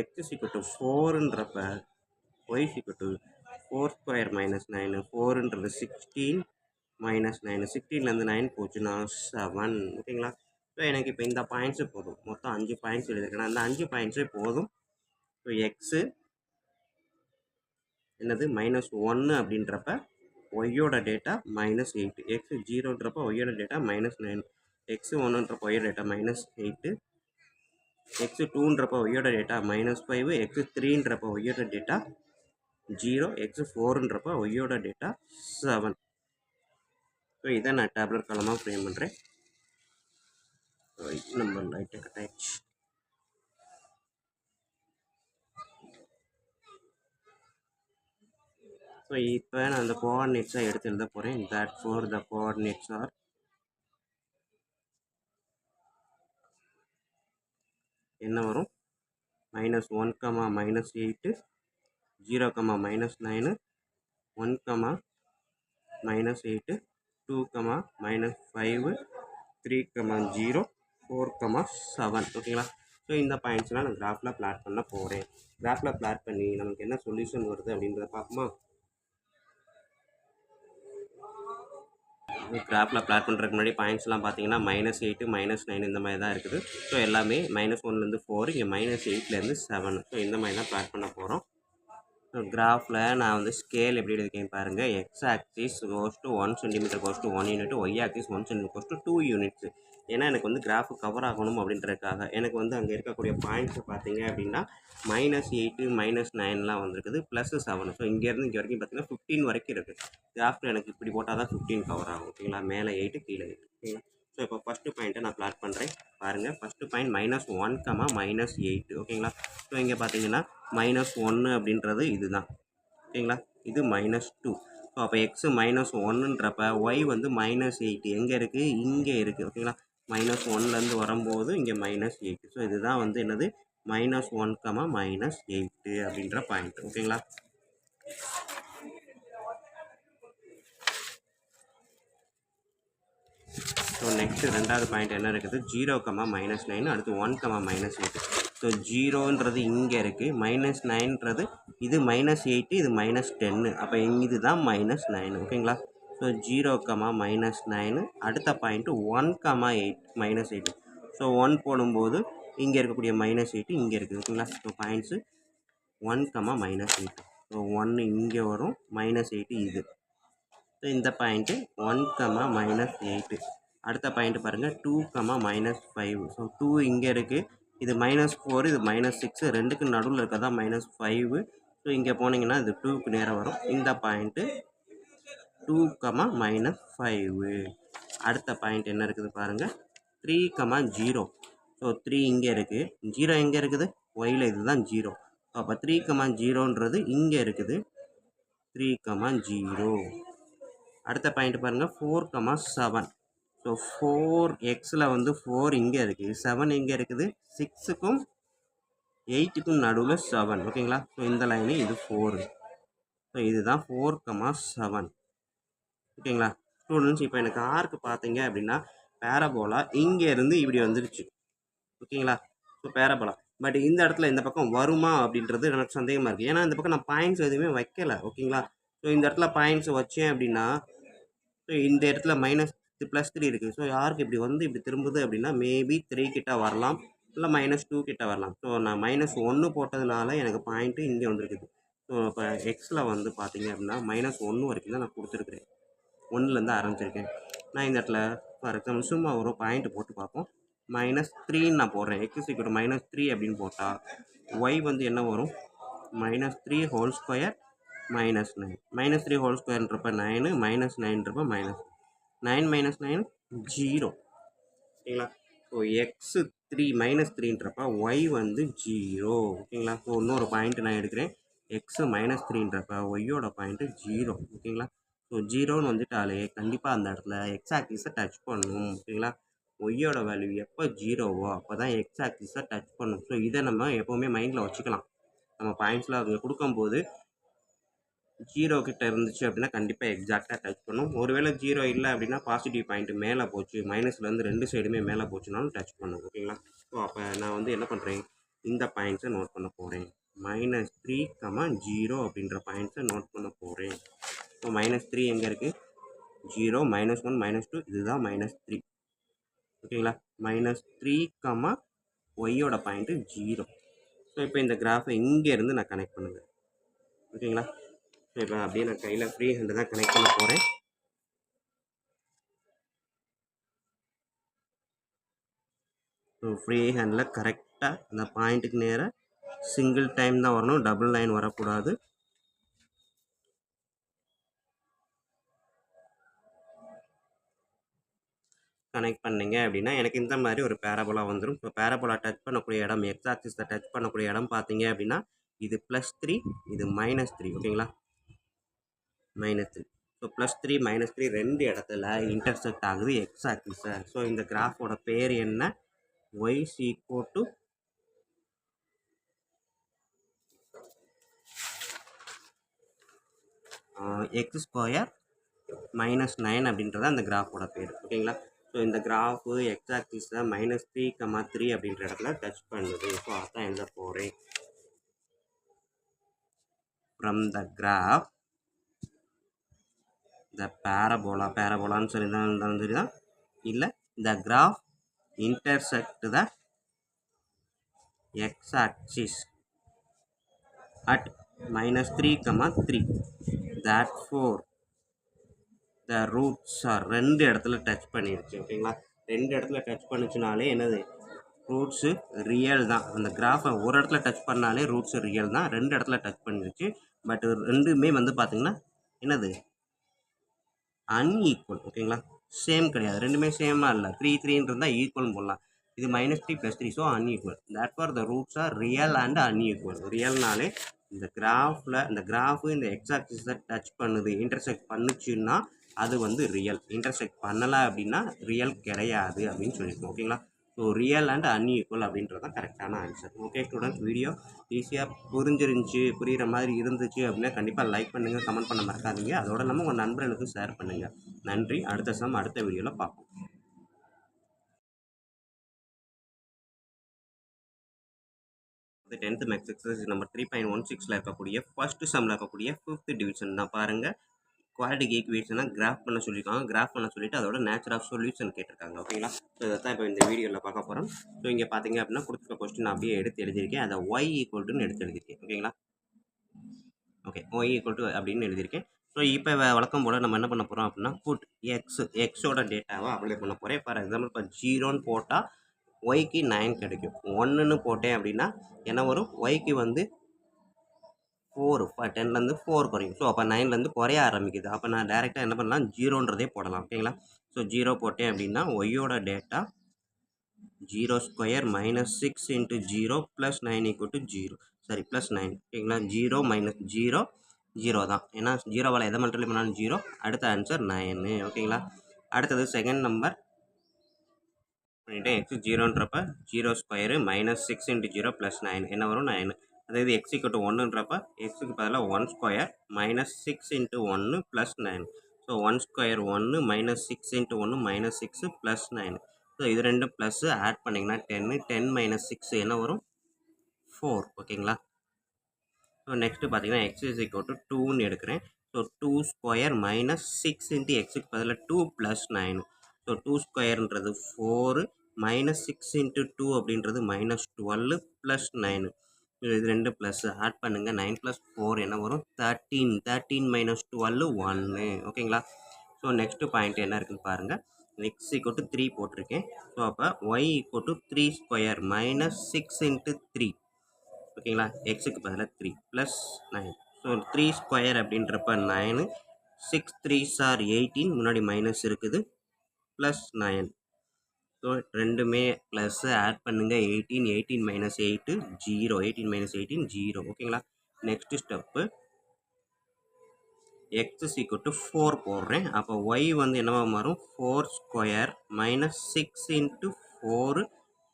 S1: x = 4ன்றப்ப y = 4² - 9. 4ன்றது 16 -9, 16லேருந்து 9 போச்சுன்னா 7 ஓகேங்களா. ஸோ எனக்கு இப்போ இந்த பாயிண்ட்ஸு போதும். மொத்தம் 5 பாயிண்ட்ஸ் எழுதியிருக்கேன். அந்த 5 பாயிண்ட்ஸே போதும். ஸோ எக்ஸு என்னது -1 அப்படின்றப்ப ஒய்யோட டேட்டா -8, எக்ஸ் 0ன்றப்ப ஒய்யோட டேட்டா -9, எக்ஸ் 1ன்றப்ப ஒய்யோட டேட்டா -8, எக்ஸ் 2ன்றப்ப ஒய்யோட டேட்டா -5, எக்ஸ் 3ன்றப்ப ஒய்யோட டேட்டா 0, எக்ஸ் 4ன்றப்ப ஒய்யோட டேட்டா 7. ஸோ இதை நான் டேப்லெட் காலமாக ஃப்ரேம் பண்ணுறேன். நம்ம லைட்டாக கட் ஆயிடுச்சு. ஸோ இப்போ நான் அந்த கோஆர்டினேட்ஸை எடுத்து எழுத போகிறேன். That for the coordinates are என்ன வரும், -1, -8, 0, -9, 1, -8, 2, -5, 3, 0, 4, 7. ஓகேங்களா. ஸோ இந்த பாயிண்ட்ஸ்லாம் நான் கிராஃபில் பிளாட் பண்ண போகிறேன். கிராஃபில் பிளாட் பண்ணி நமக்கு என்ன சொல்யூஷன் வருது அப்படின்றத பார்ப்போமா. கிராஃபில் பிளாட் பண்ணுறதுக்கு முன்னாடி பாயிண்ட்ஸ்லாம் பார்த்தீங்கன்னா -8, -9 இந்த மாதிரி தான் இருக்குது. ஸோ எல்லாமே -1லேருந்து 4, இங்கே -8லேருந்து 7. ஸோ இந்த மாதிரி தான் பிளாட் பண்ண போகிறோம். ஸோ கிராஃபில் நான் வந்து ஸ்கேல் எப்படி எடுக்கேன் பாருங்கள். X axis goes to 1 centimetre goes to 1 unit, y axis 1 centimetre goes to 2 units. ஏன்னா எனக்கு வந்து கிராஃபு கவர் ஆகணும் அப்படின்றதுக்காக எனக்கு வந்து அங்கே இருக்கக்கூடிய பாயிண்ட்ஸ் பார்த்தீங்க அப்படின்னா -8, -9லாம் வந்துருக்குது, +7. ஸோ இங்கேருந்து இங்கே வரைக்கும் பார்த்தீங்கன்னா 15 வரைக்கும் இருக்குது. கிராஃபில் எனக்கு இப்படி போட்டால் தான் 15 கவர் ஆகும். ஓகேங்களா. மேலே 8 கீழே 8. ஓகேங்களா. ஸோ இப்போ ஃபஸ்ட்டு பாயிண்ட்டை நான் பிளாட் பண்ணுறேன் பாருங்கள். First point -1, -8. ஓகேங்களா. ஸோ இங்கே பார்த்தீங்கன்னா -1 அப்படின்றது இது தான். ஓகேங்களா. இது -2. ஸோ அப்போ எக்ஸு -1ன்றப்ப ஒய் வந்து -8 எங்கே இருக்குது, இங்கே இருக்குது. ஓகேங்களா. -1லேருந்து வரும்போது இங்கே -8. ஸோ இதுதான் வந்து என்னது -1, -8 அப்படின்ற பாயிண்ட். ஓகேங்களா. ஸோ நெக்ஸ்ட்டு ரெண்டாவது பாயிண்ட் என்ன இருக்குது, 0, -9, அடுத்து 1, -8. ஸோ 0ன்றது இங்கே இருக்குது, -9ன்றது இது -8, இது -10. அப்போ இது தான் -9. ஓகேங்களா. ஸோ 0, -9, அடுத்த பாயிண்ட்டு 1, 8. ஸோ 1 போடும்போது இங்கே இருக்கக்கூடிய -8 இங்கே இருக்குது. ஓகேங்களா. So points 1, -8. ஸோ 1 இங்கே வரும், -8 இது. ஸோ இந்த பாயிண்ட்டு 1, -8. அடுத்த பாயிண்ட் பாருங்கள் 2, -5. ஸோ 2 இங்கே இருக்குது, இது -4, இது -6, ரெண்டுக்கு நடுவில் இருக்கிறதா -5. ஸோ இங்கே போனீங்கன்னா இது 2க்கு நேராக வரும். இந்த பாயிண்ட்டு 2, -5. அடுத்த பாயிண்ட் என்ன இருக்குது பாருங்கள், 3, 0. ஸோ 3 இங்கே இருக்குது, 0 எங்கே இருக்குது, ஒயில் இதுதான் 0. ஸோ அப்போ 3, 0ன்றது இங்கே இருக்குது, 3, 0. அடுத்த பாயிண்ட் பாருங்கள் 4, 7. ஸோ 4xல் வந்து 4 இங்கே இருக்குது, 7 எங்கே இருக்குது, 6க்கும் 8க்கும் நடுவில் 7. ஓகேங்களா. ஸோ இந்த லைனு இது 4. ஸோ இதுதான் 4, 7. ஓகேங்களா. ஸ்டூடெண்ட்ஸ் இப்போ எனக்கு ஆர்க்கு பார்த்தீங்க அப்படின்னா பேரபோலா இங்கேருந்து இப்படி வந்துருச்சு. ஓகேங்களா. ஸோ பேரபோலா பட் இந்த இடத்துல இந்த பக்கம் வருமா அப்படின்றது எனக்கு சந்தேகமாக இருக்குது. ஏன்னா இந்த பக்கம் நான் பாயிண்ட்ஸ் எதுவுமே வைக்கலை. ஓகேங்களா. ஸோ இந்த இடத்துல பாயிண்ட்ஸ் வச்சேன் அப்படின்னா ஸோ இந்த இடத்துல +3 இருக்குது. ஸோ யாருக்கு இப்படி வந்து இப்படி திரும்புது அப்படின்னா மேபி 3 கிட்ட வரலாம், இல்லை -2 கிட்ட வரலாம். ஸோ நான் -1 போட்டதுனால எனக்கு பாயிண்ட்டு இங்கே வந்துருக்குது. ஸோ இப்போ எக்ஸில் வந்து பார்த்தீங்க அப்படின்னா -1 வரைக்கும் தான் நான் கொடுத்துருக்குறேன், 1லேருந்து ஆரம்பிச்சிருக்கேன். நான் இந்த இடத்துல ஃபார் எக்ஸாம்பிள் சும்மா ஒரு பாயிண்ட் போட்டு பார்ப்போம். -3ன்னு நான் போடுறேன். x = -3 அப்படின்னு போட்டால் ஒய் வந்து என்ன வரும், -3 ஹோல் ஸ்கொயர் -9. -3 ஹோல் ஸ்கொயர்ன்றப்ப 9, -9ன்றப்ப -9, 9 0. ஓகேங்களா. ஸோ எக்ஸு -3ன்றப்ப ஒய் வந்து 0. ஓகேங்களா. ஸோ இன்னொரு பாயிண்ட் நான் எடுக்கிறேன், எக்ஸு -3ன்றப்ப ஒய்யோட பாயிண்ட்டு 0. ஓகேங்களா. ஸோ 0ன்னு வந்துட்டாலே கண்டிப்பாக அந்த இடத்துல எக்ஸ் ஆக்சிஸை டச் பண்ணணும். ஓகேங்களா. ஒய்யோட வேல்யூ எப்போ 0வோ அப்போ தான் எக்ஸ் ஆக்சிஸை டச் பண்ணும். ஸோ இதை நம்ம எப்போவுமே மைண்டில் வச்சுக்கலாம். நம்ம பாயிண்ட்ஸில் அவங்க கொடுக்கும்போது 0 கிட்ட இருந்துச்சு அப்படின்னா கண்டிப்பாக எக்ஸாக்டாக டச் பண்ணும். ஒருவேளை 0 இல்லை அப்படின்னா பாசிட்டிவ் பாயிண்ட் மேலே போச்சு, மைனஸ்லேருந்து 2 சைடுமே மேலே போச்சுனாலும் டச் பண்ணும். ஓகேங்களா. ஸோ அப்போ நான் வந்து என்ன பண்ணுறேன், இந்த பாயிண்ட்ஸை நோட் பண்ண போகிறேன். -3, 0 அப்படின்ற பாயிண்ட்ஸை நோட் பண்ண போகிறேன். ஸோ -3 எங்கே இருக்குது, 0, -1, -2, இதுதான் -3. ஓகேங்களா. -3, ஒய்யோட பாயிண்ட்டு 0. ஸோ இப்போ இந்த கிராஃபை இங்கேருந்து நான் கனெக்ட் பண்ணுங்கள். ஓகேங்களா. ஸோ இப்போ அப்படியே நான் கையில் ஃப்ரீ ஹேண்டு தான் கனெக்ட் பண்ண போகிறேன். ஸோ ஃப்ரீ ஹேண்டில் கரெக்டாக இந்த பாயிண்ட்டுக்கு நேராக சிங்கிள் டைம் தான் வரணும், டபுள் லைன் வரக்கூடாது. கனெக்ட் பண்ணீங்க அப்படின்னா எனக்கு இந்த மாதிரி ஒரு பேரபோலா வந்துடும். ஸோ பேரபோலா டச் பண்ணக்கூடிய இடம் எக்ஸ் ஆக்சிஸை டச் பண்ணக்கூடிய இடம் பார்த்தீங்க அப்படின்னா இது +3 இது -3 ஓகேங்களா, -3. ஸோ +3 -3 ரெண்டு இடத்துல இன்டர்செக்ட் ஆகுது எக்ஸ் ஆக்சிஸை. ஸோ இந்த கிராஃபோட பேர் என்ன, y is equal to x square -9 அப்படின்றது அந்த கிராஃபோட பேர் ஓகேங்களா. ஸோ இந்த கிராஃபு எக்ஸ் ஆக்சிஸை -3, 3 அப்படின்ற இடத்துல டச் பண்ணுது. ஸோ அதான் எழுத போகிறேன். ஃப்ரம் த கிராஃப் த பேரபோலான்னு சொல்லி தான் இருந்தாலும் சரி தான், இல்லை த graph intersect the x axis at -3, 3. therefore the roots are ரெண்டு இடத்துல டச் பண்ணிருச்சு ஓகேங்களா. ரெண்டு இடத்துல டச் பண்ணிச்சுனாலே என்னது, ரூட்ஸு ரியல் தான். அந்த கிராஃபை ஒரு இடத்துல டச் பண்ணாலே ரூட்ஸு ரியல் தான். ரெண்டு இடத்துல டச் பண்ணிருச்சு. பட் ரெண்டுமே வந்து பார்த்தீங்கன்னா என்னது, அன்ஈக்குவல் ஓகேங்களா, சேம் கிடையாது. ரெண்டுமே சேமாக இல்லை. 3 3 இருந்தால் ஈக்குவல்னு போடலாம். இது -3 + 3 so unequal. therefore the roots are real and unequal. ரியல்னாலே இந்த கிராஃபில் இந்த கிராஃபு இந்த எக்ஸ் ஆக்சிஸை டச் பண்ணுது, இன்டர்செக்ட் பண்ணுச்சுன்னா அது வந்து ரியல். இன்டர்செக்ட் பண்ணலை அப்படின்னா ரியல் கிடையாது அப்படின்னு சொல்லியிருக்கோம் ஓகேங்களா. ஸோ ரியல் அண்ட் அன்ஈக்குவல் அப்படின்றது தான் கரெக்டான ஆன்சர். ஓகே ஸ்டூடெண்ட்ஸ், வீடியோ ஈஸியாக புரிகிற மாதிரி இருந்துச்சு அப்படின்னா கண்டிப்பாக லைக் பண்ணுங்கள், கமெண்ட் பண்ண மறக்காதீங்க. அதோட நம்ம உங்கள் நண்பர்களுக்கு ஷேர் பண்ணுங்கள். நன்றி. அடுத்த வீடியோவில் பார்ப்போம். 10th மேக்ஸ் எக்ஸசைஸ் நம்பர் 3.16 இருக்கக்கூடிய ஃபர்ஸ்ட் சம்மில் இருக்கக்கூடிய 5th டிவிஷன் தான் பாருங்கள். குவாட்ரிக் ஈக்குவேஷனை கிராஃப் பண்ண சொல்லியிருக்காங்க. கிராஃப் பண்ண சொல்லிட்டு அதோட நேச்சர் ஆஃப் சொல்யூஷன் கேட்டிருக்காங்க ஓகேங்களா. ஸோ இதை தான் இப்போ இந்த வீடியோவில் பார்க்க போகிறோம். ஸோ இங்கே பார்த்தீங்க அப்படின்னா கொடுத்துருக்க கொஸ்டின் அப்படியே எடுத்து எழுதியிருக்கேன். அதை y ஈக்குவல்ட்டுன்னு எடுத்து எழுதியிருக்கேன் ஓகேங்களா. ஓகே, y ஈக்குவல் டு அப்படின்னு எழுதியிருக்கேன். ஸோ இப்போ வழக்கம் போல் நம்ம என்ன பண்ண போகிறோம் அப்படின்னா புட் எக்ஸோட டேட்டாவை அப்ளை பண்ண போகிறேன். ஃபார் எக்ஸாம்பிள் இப்போ 0ன்னு போட்டால் ஒய்க்கு 9 கிடைக்கும். 1ன்னு போட்டேன் அப்படின்னா என்ன வரும், ஒய்க்கு வந்து 4, 10லேருந்து 4 குறையும். ஸோ அப்போ 9லேருந்து குறைய ஆரம்பிக்குது. அப்போ நான் டேரெக்டாக என்ன பண்ணலாம், 0ன்றதே போடலாம் ஓகேங்களா. ஸோ 0 போட்டேன் அப்படின்னா ஒய்யோட டேட்டா 0² -6 × 0 + 9 = 0. சரி +9 ஓகேங்களா. 0 - 0 0 தான். ஏன்னா 0வால் எதை மல்டிப்ளை பண்ணாலும் 0. அடுத்த ஆன்சர் 9 ஓகேங்களா. அடுத்தது செகண்ட் நம்பர் பண்ணிவிட்டேன். x 0ன்றப்ப 0² -6 × 0 + 9 என்ன வரும், 9. அதாவது x = 1ன்றப்ப எக்ஸுக்கு பதிலாக 1² -6 × 1 + 9. ஸோ 1² 1 -6 × 1 -6 + 9. ஸோ இது ரெண்டும் ப்ளஸ் ஆட் பண்ணிங்கன்னா 10. 10 - 6 என்ன வரும், 4 ஓகேங்களா. ஸோ நெக்ஸ்ட்டு பார்த்தீங்கன்னா x = 2ன்னு எடுக்கிறேன். ஸோ 2² -6 × எக்ஸுக்கு பதிலாக 2 + 9. ஸோ 2²ன்றது 4 -6 × 2 அப்படின்றது -12 + 9. இது ரெண்டு ப்ளஸ் ஆட் பண்ணுங்கள். 9 + 4 என்ன வரும், 13. 13 - 12 1 ஓகேங்களா. ஸோ நெக்ஸ்ட்டு பாயிண்ட் என்ன இருக்குன்னு பாருங்கள். x = 3 போட்டிருக்கேன். ஸோ அப்போ y = 3² -6 × 3 ஓகேங்களா. எக்ஸுக்கு பதிலாக 3 + 9. ஸோ 3² அப்படின்றப்ப 9, 6 3s are 18, முன்னாடி மைனஸ் இருக்குது, +9. ஸோ ரெண்டுமே ப்ளஸ் ஆட் பண்ணுங்கள். 18 18 - 8 0. 18 - 18 0 ஓகேங்களா. நெக்ஸ்ட்டு ஸ்டெப்பு x = 4 போடுறேன். அப்போ y வந்து என்னவா மாறும், 4² -6 × 4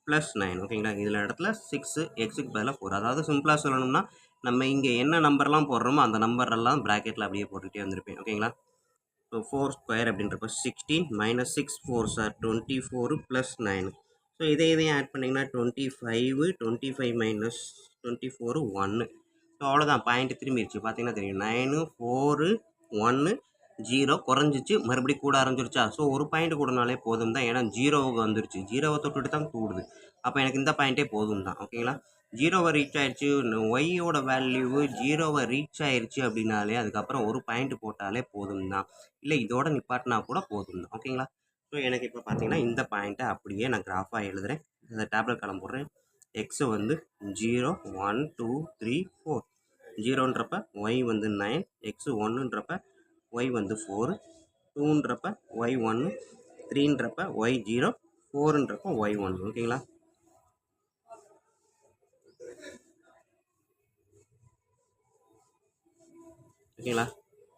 S1: + 9 ஓகேங்களா. இதில் இடத்துல 6, எக்ஸுக்கு பதிலாக 4. அதாவது சிம்பிளாக சொல்லணும்னா நம்ம இங்கே என்ன நம்பர்லாம் போடுறோமோ அந்த நம்பரெல்லாம் ப்ராக்கெட்டில் அப்படியே போட்டுகிட்டே வந்திருப்பேன் ஓகேங்களா. ஸோ 4² அப்படின்றப்ப 16 -6 4s are 24 + 9. ஸோ இதையும் ஆட் பண்ணிங்கன்னா 25, 25 - 24 1. ஸோ அவ்வளோதான், பாயிண்ட் திரும்பிடுச்சு. பார்த்தீங்கன்னா தெரியும் 9 4 1 0 குறைஞ்சிச்சு, மறுபடியும் கூட ஆரம்பிச்சிருச்சா. ஸோ ஒரு பாயிண்ட் கூடனாலே போதும் தான். ஏன்னா 0வுக்கு வந்துருச்சு, 0வை தொட்டுட்டு தான் கூடுது. அப்போ எனக்கு இந்த பாயிண்ட்டே போதும் தான் ஓகேங்களா. 0வை ரீச் ஆயிடுச்சு, ஒய்யோட வேல்யூவு 0வை ரீச் ஆயிடுச்சு அப்படின்னாலே அதுக்கப்புறம் ஒரு பாயிண்ட் போட்டாலே போதும் தான். இல்லை இதோட நிப்பாட்டினா கூட போதும் தான் ஓகேங்களா. ஸோ எனக்கு இப்போ பார்த்தீங்கன்னா இந்த பாயிண்ட்டை அப்படியே நான் கிராஃபாக எழுதுகிறேன். இந்த டேப்லெட் காலம் போடுறேன். எக்ஸு வந்து 0 1 2 3 4. 0ன்றப்ப ஒய் வந்து 9, எக்ஸு 1ன்றப்ப ஒய் வந்து 4, 2ன்றப்ப ஒய் 1, 3ன்றப்ப ஒய் 0, 4ன்றப்ப ஒய் 1. ஓகேங்களா? ஓகேங்களா?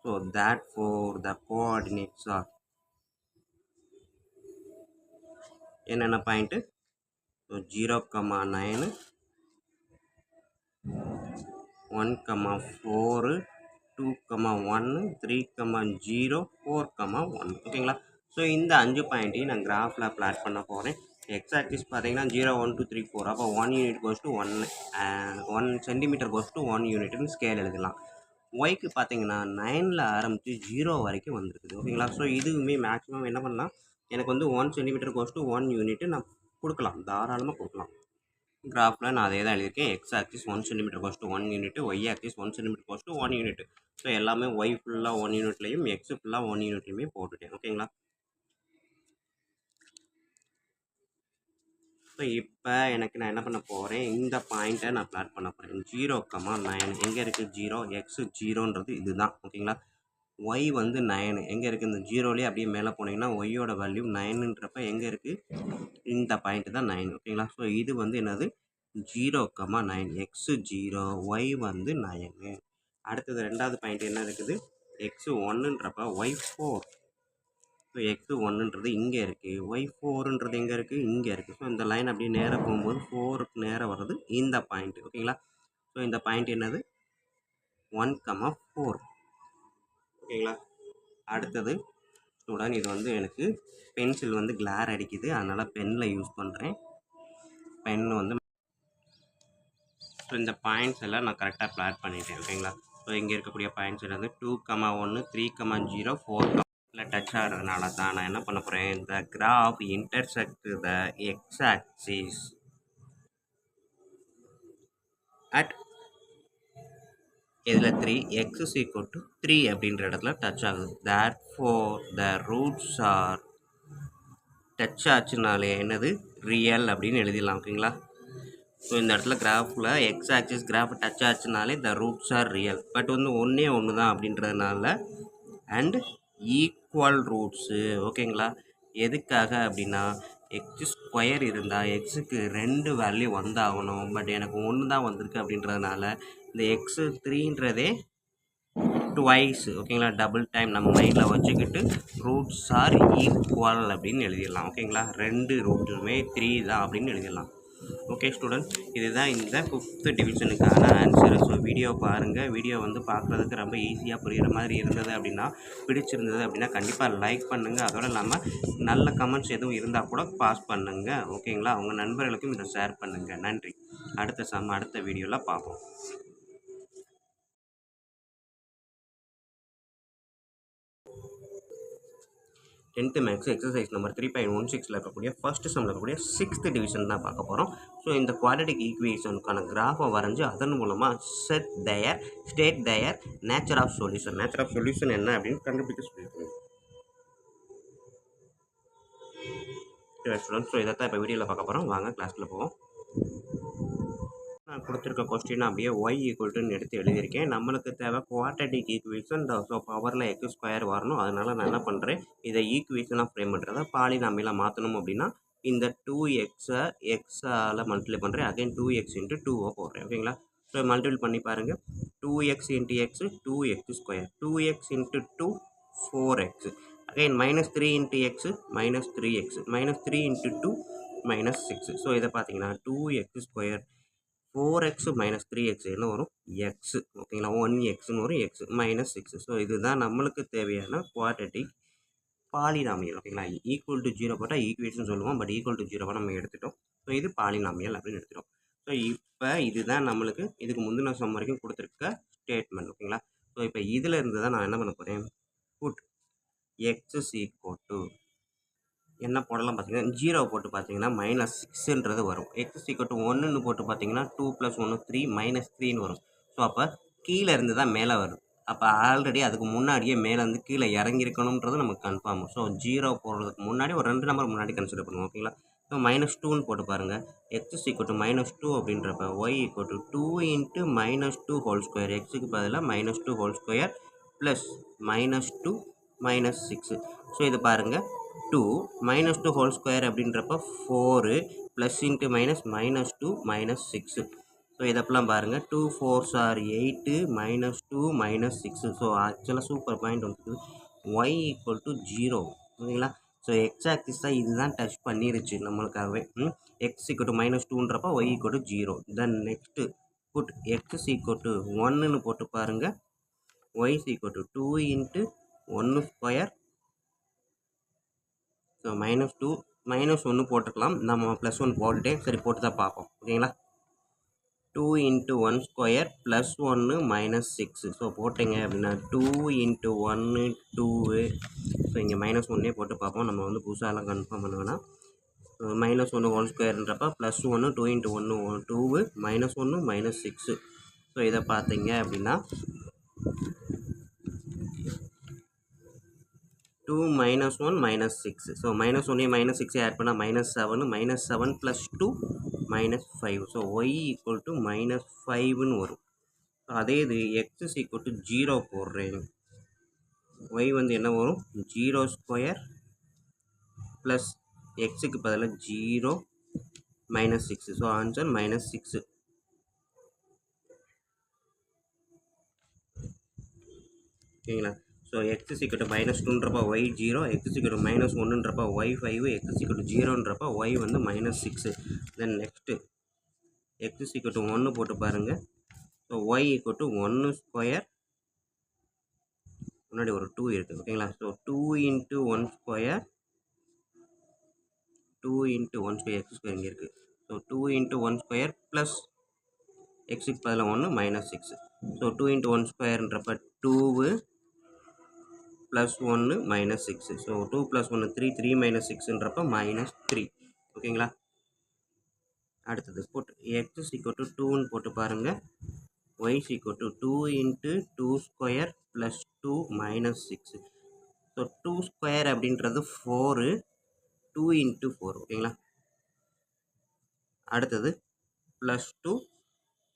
S1: So therefore the coordinates are என்னென்ன பாயிண்ட்டு? ஸோ 0, 9, 1, 4, 2, 1, 3, 0, 4, 1. ஓகேங்களா? ஸோ இந்த 5 பாயிண்ட்டையும் நான் கிராஃபில் பிளாட் பண்ண போகிறேன். எக்ஸ் ஆக்சிஸ் பார்த்தீங்கன்னா 0, 1, 2, 3, 4. அப்போ 1 unit goes to 1 centimetre goes to 1 யூனிட்னு ஸ்கேல் எழுதலாம். ஒய்க்கு பார்த்தீங்கன்னா 9ல் ஆரம்பித்து 0 வரைக்கும் வந்துருக்குது. ஓகேங்களா? ஸோ இதுவுமே மேக்ஸிமம் என்ன பண்ணலாம், எனக்கு வந்து 1 சென்டிமீட்டர் கோஸ் டு 1 யூனிட்டு நான் கொடுக்கலாம், தாராளமாக கொடுக்கலாம். கிராஃபில் நான் அதே தான் எழுதியிருக்கேன். X axis 1 centimetre goes to 1 unit, y axis 1 centimetre goes to 1 unit. So எல்லாமே ஒய் ஃபுல்லாக 1 யூனிட்லையும் எக்ஸ் ஃபுல்லாக 1 யூனிட்லையுமே போட்டுட்டேன். ஓகேங்களா? ஸோ இப்போ எனக்கு நான் என்ன பண்ண போகிறேன், இந்த பாயிண்ட்டை நான் பிளாட் பண்ண போகிறேன். 0, 9 எங்கே இருக்குது? 0, எக்ஸ் 0ன்றது இதுதான். ஓகேங்களா? ஒய் வந்து 9 எங்கே இருக்குது? இந்த 0லேயே அப்படியே மேலே போனீங்கன்னா ஒய்யோட வேல்யூ 9ன்றப்ப எங்கே இருக்குது? இந்த பாயிண்ட்டு தான் 9. ஓகேங்களா? ஸோ இது வந்து என்னது? 0, 9, எக்ஸ் 0, ஒய் வந்து 9. அடுத்தது ரெண்டாவது பாயிண்ட் என்ன இருக்குது? எக்ஸ் 1ன்றப்ப ஒய் 4. ஸோ எக்ஸ் 1ன்றது இங்கே இருக்குது, ஒய் 4ன்றது எங்கே இருக்குது? இங்கே இருக்குது. ஸோ இந்த லைன் அப்படியே நேராக போகும்போது 4க்கு நேராக வர்றது இந்த பாயிண்ட். ஓகேங்களா? ஸோ இந்த பாயிண்ட் என்னது? 1, 4. ஓகேங்களா? அடுத்தது ஸ்டூடெண்ட், இது வந்து எனக்கு பென்சில் வந்து கிளார் அடிக்குது, அதனால் பென்னில் யூஸ் பண்ணுறேன். பென் வந்து ஸோ இந்த பாயிண்ட்ஸ் எல்லாம் நான் கரெக்டாக பிளாட் பண்ணிட்டேன். ஓகேங்களா? ஸோ இங்கே இருக்கக்கூடிய பாயிண்ட்ஸ் என்னது? 2, 1, 3, 0, 4 டச் ஆகிறதுனால தான் நான் என்ன பண்ண போகிறேன், இந்த graph intersect the x axis at இதில் 3, எக்ஸ் இஸ் ஈக்குவல் டு 3 அப்படின்ற இடத்துல டச் ஆகுது. therefore the roots are touch ஆச்சுனாலே என்னது? ரியல் அப்படின்னு எழுதிடலாம். ஓகேங்களா? ஸோ இந்த இடத்துல கிராஃபில் எக்ஸ் ஆக்சிஸ் கிராஃப் டச் ஆச்சுனாலே the roots are real. But வந்து ஒன்றே ஒன்று தான் அப்படின்றதுனால அண்ட் ஈக்குவல் ரூட்ஸு. ஓகேங்களா? எதுக்காக அப்படின்னா எக்ஸ் ஸ்கொயர் இருந்தால் எக்ஸுக்கு 2 வேல்யூ வந்தாகணும். பட் எனக்கு 1 தான் வந்திருக்கு அப்படின்றதுனால இந்த எக்ஸு 3ன்றதே ட்வைஸ். ஓகேங்களா? டபுள் டைம் நம்ம மைண்டில் வச்சுக்கிட்டு ரூட்ஸ் ஆர் ஈக்குவல் அப்படின்னு எழுதிடலாம். ஓகேங்களா? 2 ரூட்டுமே 3 தான் அப்படின்னு எழுதிடலாம். ஓகே ஸ்டூடெண்ட், இதுதான் இந்த 5th டிவிஷனுக்கான ஆன்சரு. ஸோ வீடியோ பாருங்கள். வீடியோ வந்து பார்க்குறதுக்கு ரொம்ப ஈஸியாக புரிகிற மாதிரி இருந்தது அப்படின்னா, பிடிச்சிருந்தது அப்படின்னா கண்டிப்பாக லைக் பண்ணுங்கள். அதோடு இல்லாமல் நல்ல கமெண்ட்ஸ் எதுவும் இருந்தால் கூட பாஸ் பண்ணுங்கள். ஓகேங்களா? உங்கள் நண்பர்களுக்கும் இதை ஷேர் பண்ணுங்கள். நன்றி. அடுத்த வீடியோவில் பார்ப்போம். 10th மேக்ஸ் எக்ஸசைஸ் நம்பர் 3.16 இருக்கக்கூடிய ஃபர்ஸ்ட் சம்மில் இருக்கக்கூடிய 6th டிவிஷன் தான் பார்க்க போகிறோம். ஸோ இந்த குவாட்ரடிக் ஈக்குவேஷனுக்கான கிராஃபை வரைஞ்சி அதன் மூலமாக state their nature of solution. Nature of solution என்ன அப்படின்னு கண்டுபிடிக்க சொல்லியிருக்கோம். ஸ்டூடெண்ட்ஸ், ஸோ இதை தான் இப்போ வீடியோவில் பார்க்க போகிறோம். வாங்க கிளாஸ்க்குள்ளே போவோம். நான் கொடுத்துருக்க கொஸ்டின் அப்படியே ஒய் ஈக்குவல்ட்டுன்னு எடுத்து எழுதியிருக்கேன். நம்மளுக்கு தேவை குவாட்ரடிக் ஈக்குவேஷன். ஸோ பவரில் எக்ஸ் ஸ்கொயர் வரணும். அதனால் நான் என்ன பண்ணுறேன், இதை ஈக்குவேஷனாக ஃப்ரேம் பண்ணுறதை பாலினாமியலாக மாற்றணும் அப்படின்னா இந்த 2xஐ எக்ஸால் மல்டிப்ளை பண்ணுறேன். அகைன் 2x இன்ட்டு 2 போடுறேன். ஓகேங்களா? ஸோ மல்டிபிள் பண்ணி பாருங்கள். 2x into X 2x square, 2x into 2 4x, again -3 into X -3x, -3 into 2 -6. So இதை பார்த்தீங்கன்னா 2x ஸ்கொயர் 4x - 3x என்ன வரும்? எக்ஸ். ஓகேங்களா? 1xன்னு வரும், எக்ஸ் -6. ஸோ இதுதான் நம்மளுக்கு தேவையான குவாட்ரடிக் பாலினாமியல். ஓகேங்களா? ஈக்குவல் டு 0 போட்டால் ஈக்குவேஷன் சொல்லுவோம். பட் ஈக்குவல் டு 0 நம்ம எடுத்துட்டோம். ஸோ இது பாலினாமியல் அப்படின்னு எடுத்துட்டோம். ஸோ இப்போ இதுதான் நம்மளுக்கு இதுக்கு முந்தின சம் வரைக்கும் கொடுத்துருக்க ஸ்டேட்மெண்ட். ஓகேங்களா? ஸோ இப்போ இதில் இருந்து தான் நான் என்ன பண்ண போகிறேன், put x is equal to என்ன போடலாம் பார்த்தீங்கன்னா 0 போட்டு பார்த்தீங்கன்னா -6ன்றது வரும். எக்ஸ் ஈக்குவல் டு 1ன்னு போட்டு பார்த்தீங்கன்னா 2 + 1 3 -3ன்னு வரும். ஸோ அப்போ கீழே இருந்து தான் மேலே வரும். அப்போ ஆல்ரெடி அதுக்கு முன்னாடியே மேலே வந்து கீழே இறங்கியிருக்கணுன்றது நமக்கு கன்ஃபார்ம். ஸோ 0 போடுறதுக்கு முன்னாடி ஒரு 2 நம்பர் முன்னாடி கன்சிடர் பண்ணுவோம். ஓகேங்களா? ஸோ -2ன்னு போட்டு பாருங்கள். எக்ஸ் ஈக்குவல் டு -2 அப்படின்றப்ப y equal to 2 × -2 whole square, எக்ஸுக்கு பதிலாக -2 ஹோல் ஸ்கொயர் ப்ளஸ் -2 -6. ஸோ இது பாருங்கள், 2 -2 ஹோல் ஸ்கொயர் அப்படின்றப்ப 4 ப்ளஸ் இன்ட்டு -2 -6. ஸோ இதப்பெல்லாம் பாருங்கள் 2 4s are 8 -2 -6. ஸோ ஆக்சுவலாக சூப்பர் பாயிண்ட் வந்து ஒய் ஈக்குவல் டு 0 ஓகேங்களா. ஸோ எக்ஸ் ஆக்சிஸ் தான் இதுதான் டச் பண்ணிருச்சு நம்மளுக்காகவே. எக்ஸ் ஈக்குவல் டு -2ன்றப்ப y equal to 0. Then next put x equal to 1ன்னு போட்டு பாருங்கள். Y equal to 2 into 1 square. So -2 -1 போட்டுக்கலாம். நம்ம +1 போட்டுட்டேன். சரி போட்டு தான் பார்ப்போம் ஓகேங்களா. 2 இன்ட்டு 1 ஸ்கொயர் ப்ளஸ் 1 -6. ஸோ போட்டிங்க அப்படின்னா 2 இன்ட்டு 1 2. ஸோ இங்கே -1 போட்டு பார்ப்போம். நம்ம வந்து புதுசாலாம் கன்ஃபார்ம் பண்ண வேணாம். -1 ஹோல் ஸ்கொயர்ன்றப்ப +1 2 இன்ட்டு 1 2 -1 -6. ஸோ இதை பார்த்தீங்க அப்படின்னா 2 -1 -6. ஸோ -1 -6 ஆட் பண்ணால் -7 -7 + 2 -5. ஸோ ஒய் ஈக்குவல் டு -5ன்னு வரும். அதே இது எக்ஸ் ஈக்குவல் டு 0 போடுறேன். ஒய் வந்து என்ன வரும் 0 ஸ்கொயர் ப்ளஸ் எக்ஸுக்கு பதிலாக 0 -6. So answer -6. ஓகேங்களா. ஸோ எக்ஸ் ஈக்குவல் டு -2ன்றப்ப ஒய் 0, எக்ஸ் ஈக்குவல் டு -1ன்றப்ப ஒய் 5, எக்ஸ் ஈக்குவல் டு 0ன்றப்ப ஒய் வந்து -6. Then next x equal to 1 போட்டு பாருங்கள். So y equal to 1 square, முன்னாடி ஒரு 2 இருக்குது ஓகேங்களா. So 2 into 1 square, 2 into 1 square, x square இங்கே இருக்குது. ஸோ 2 இன்ட்டு 1 ஸ்கொயர் ப்ளஸ் எக்ஸுக்கு பதில் 1 -6. So 2 into 1 ஸ்கொயர்ன்றப்ப 2 plus 1 -6. ஸோ 2 + 1 3 3 -6ன்றப்ப -3 ஓகேங்களா. அடுத்தது போட்டு எக்ஸ் ஈக்குவல் டு 2ன்னு போட்டு பாருங்கள். Y equal to 2 into 2 square plus 2 -6. So 2 square அப்படின்றது 4, 2 இன்ட்டு 4 ஓகேங்களா. அடுத்தது plus 2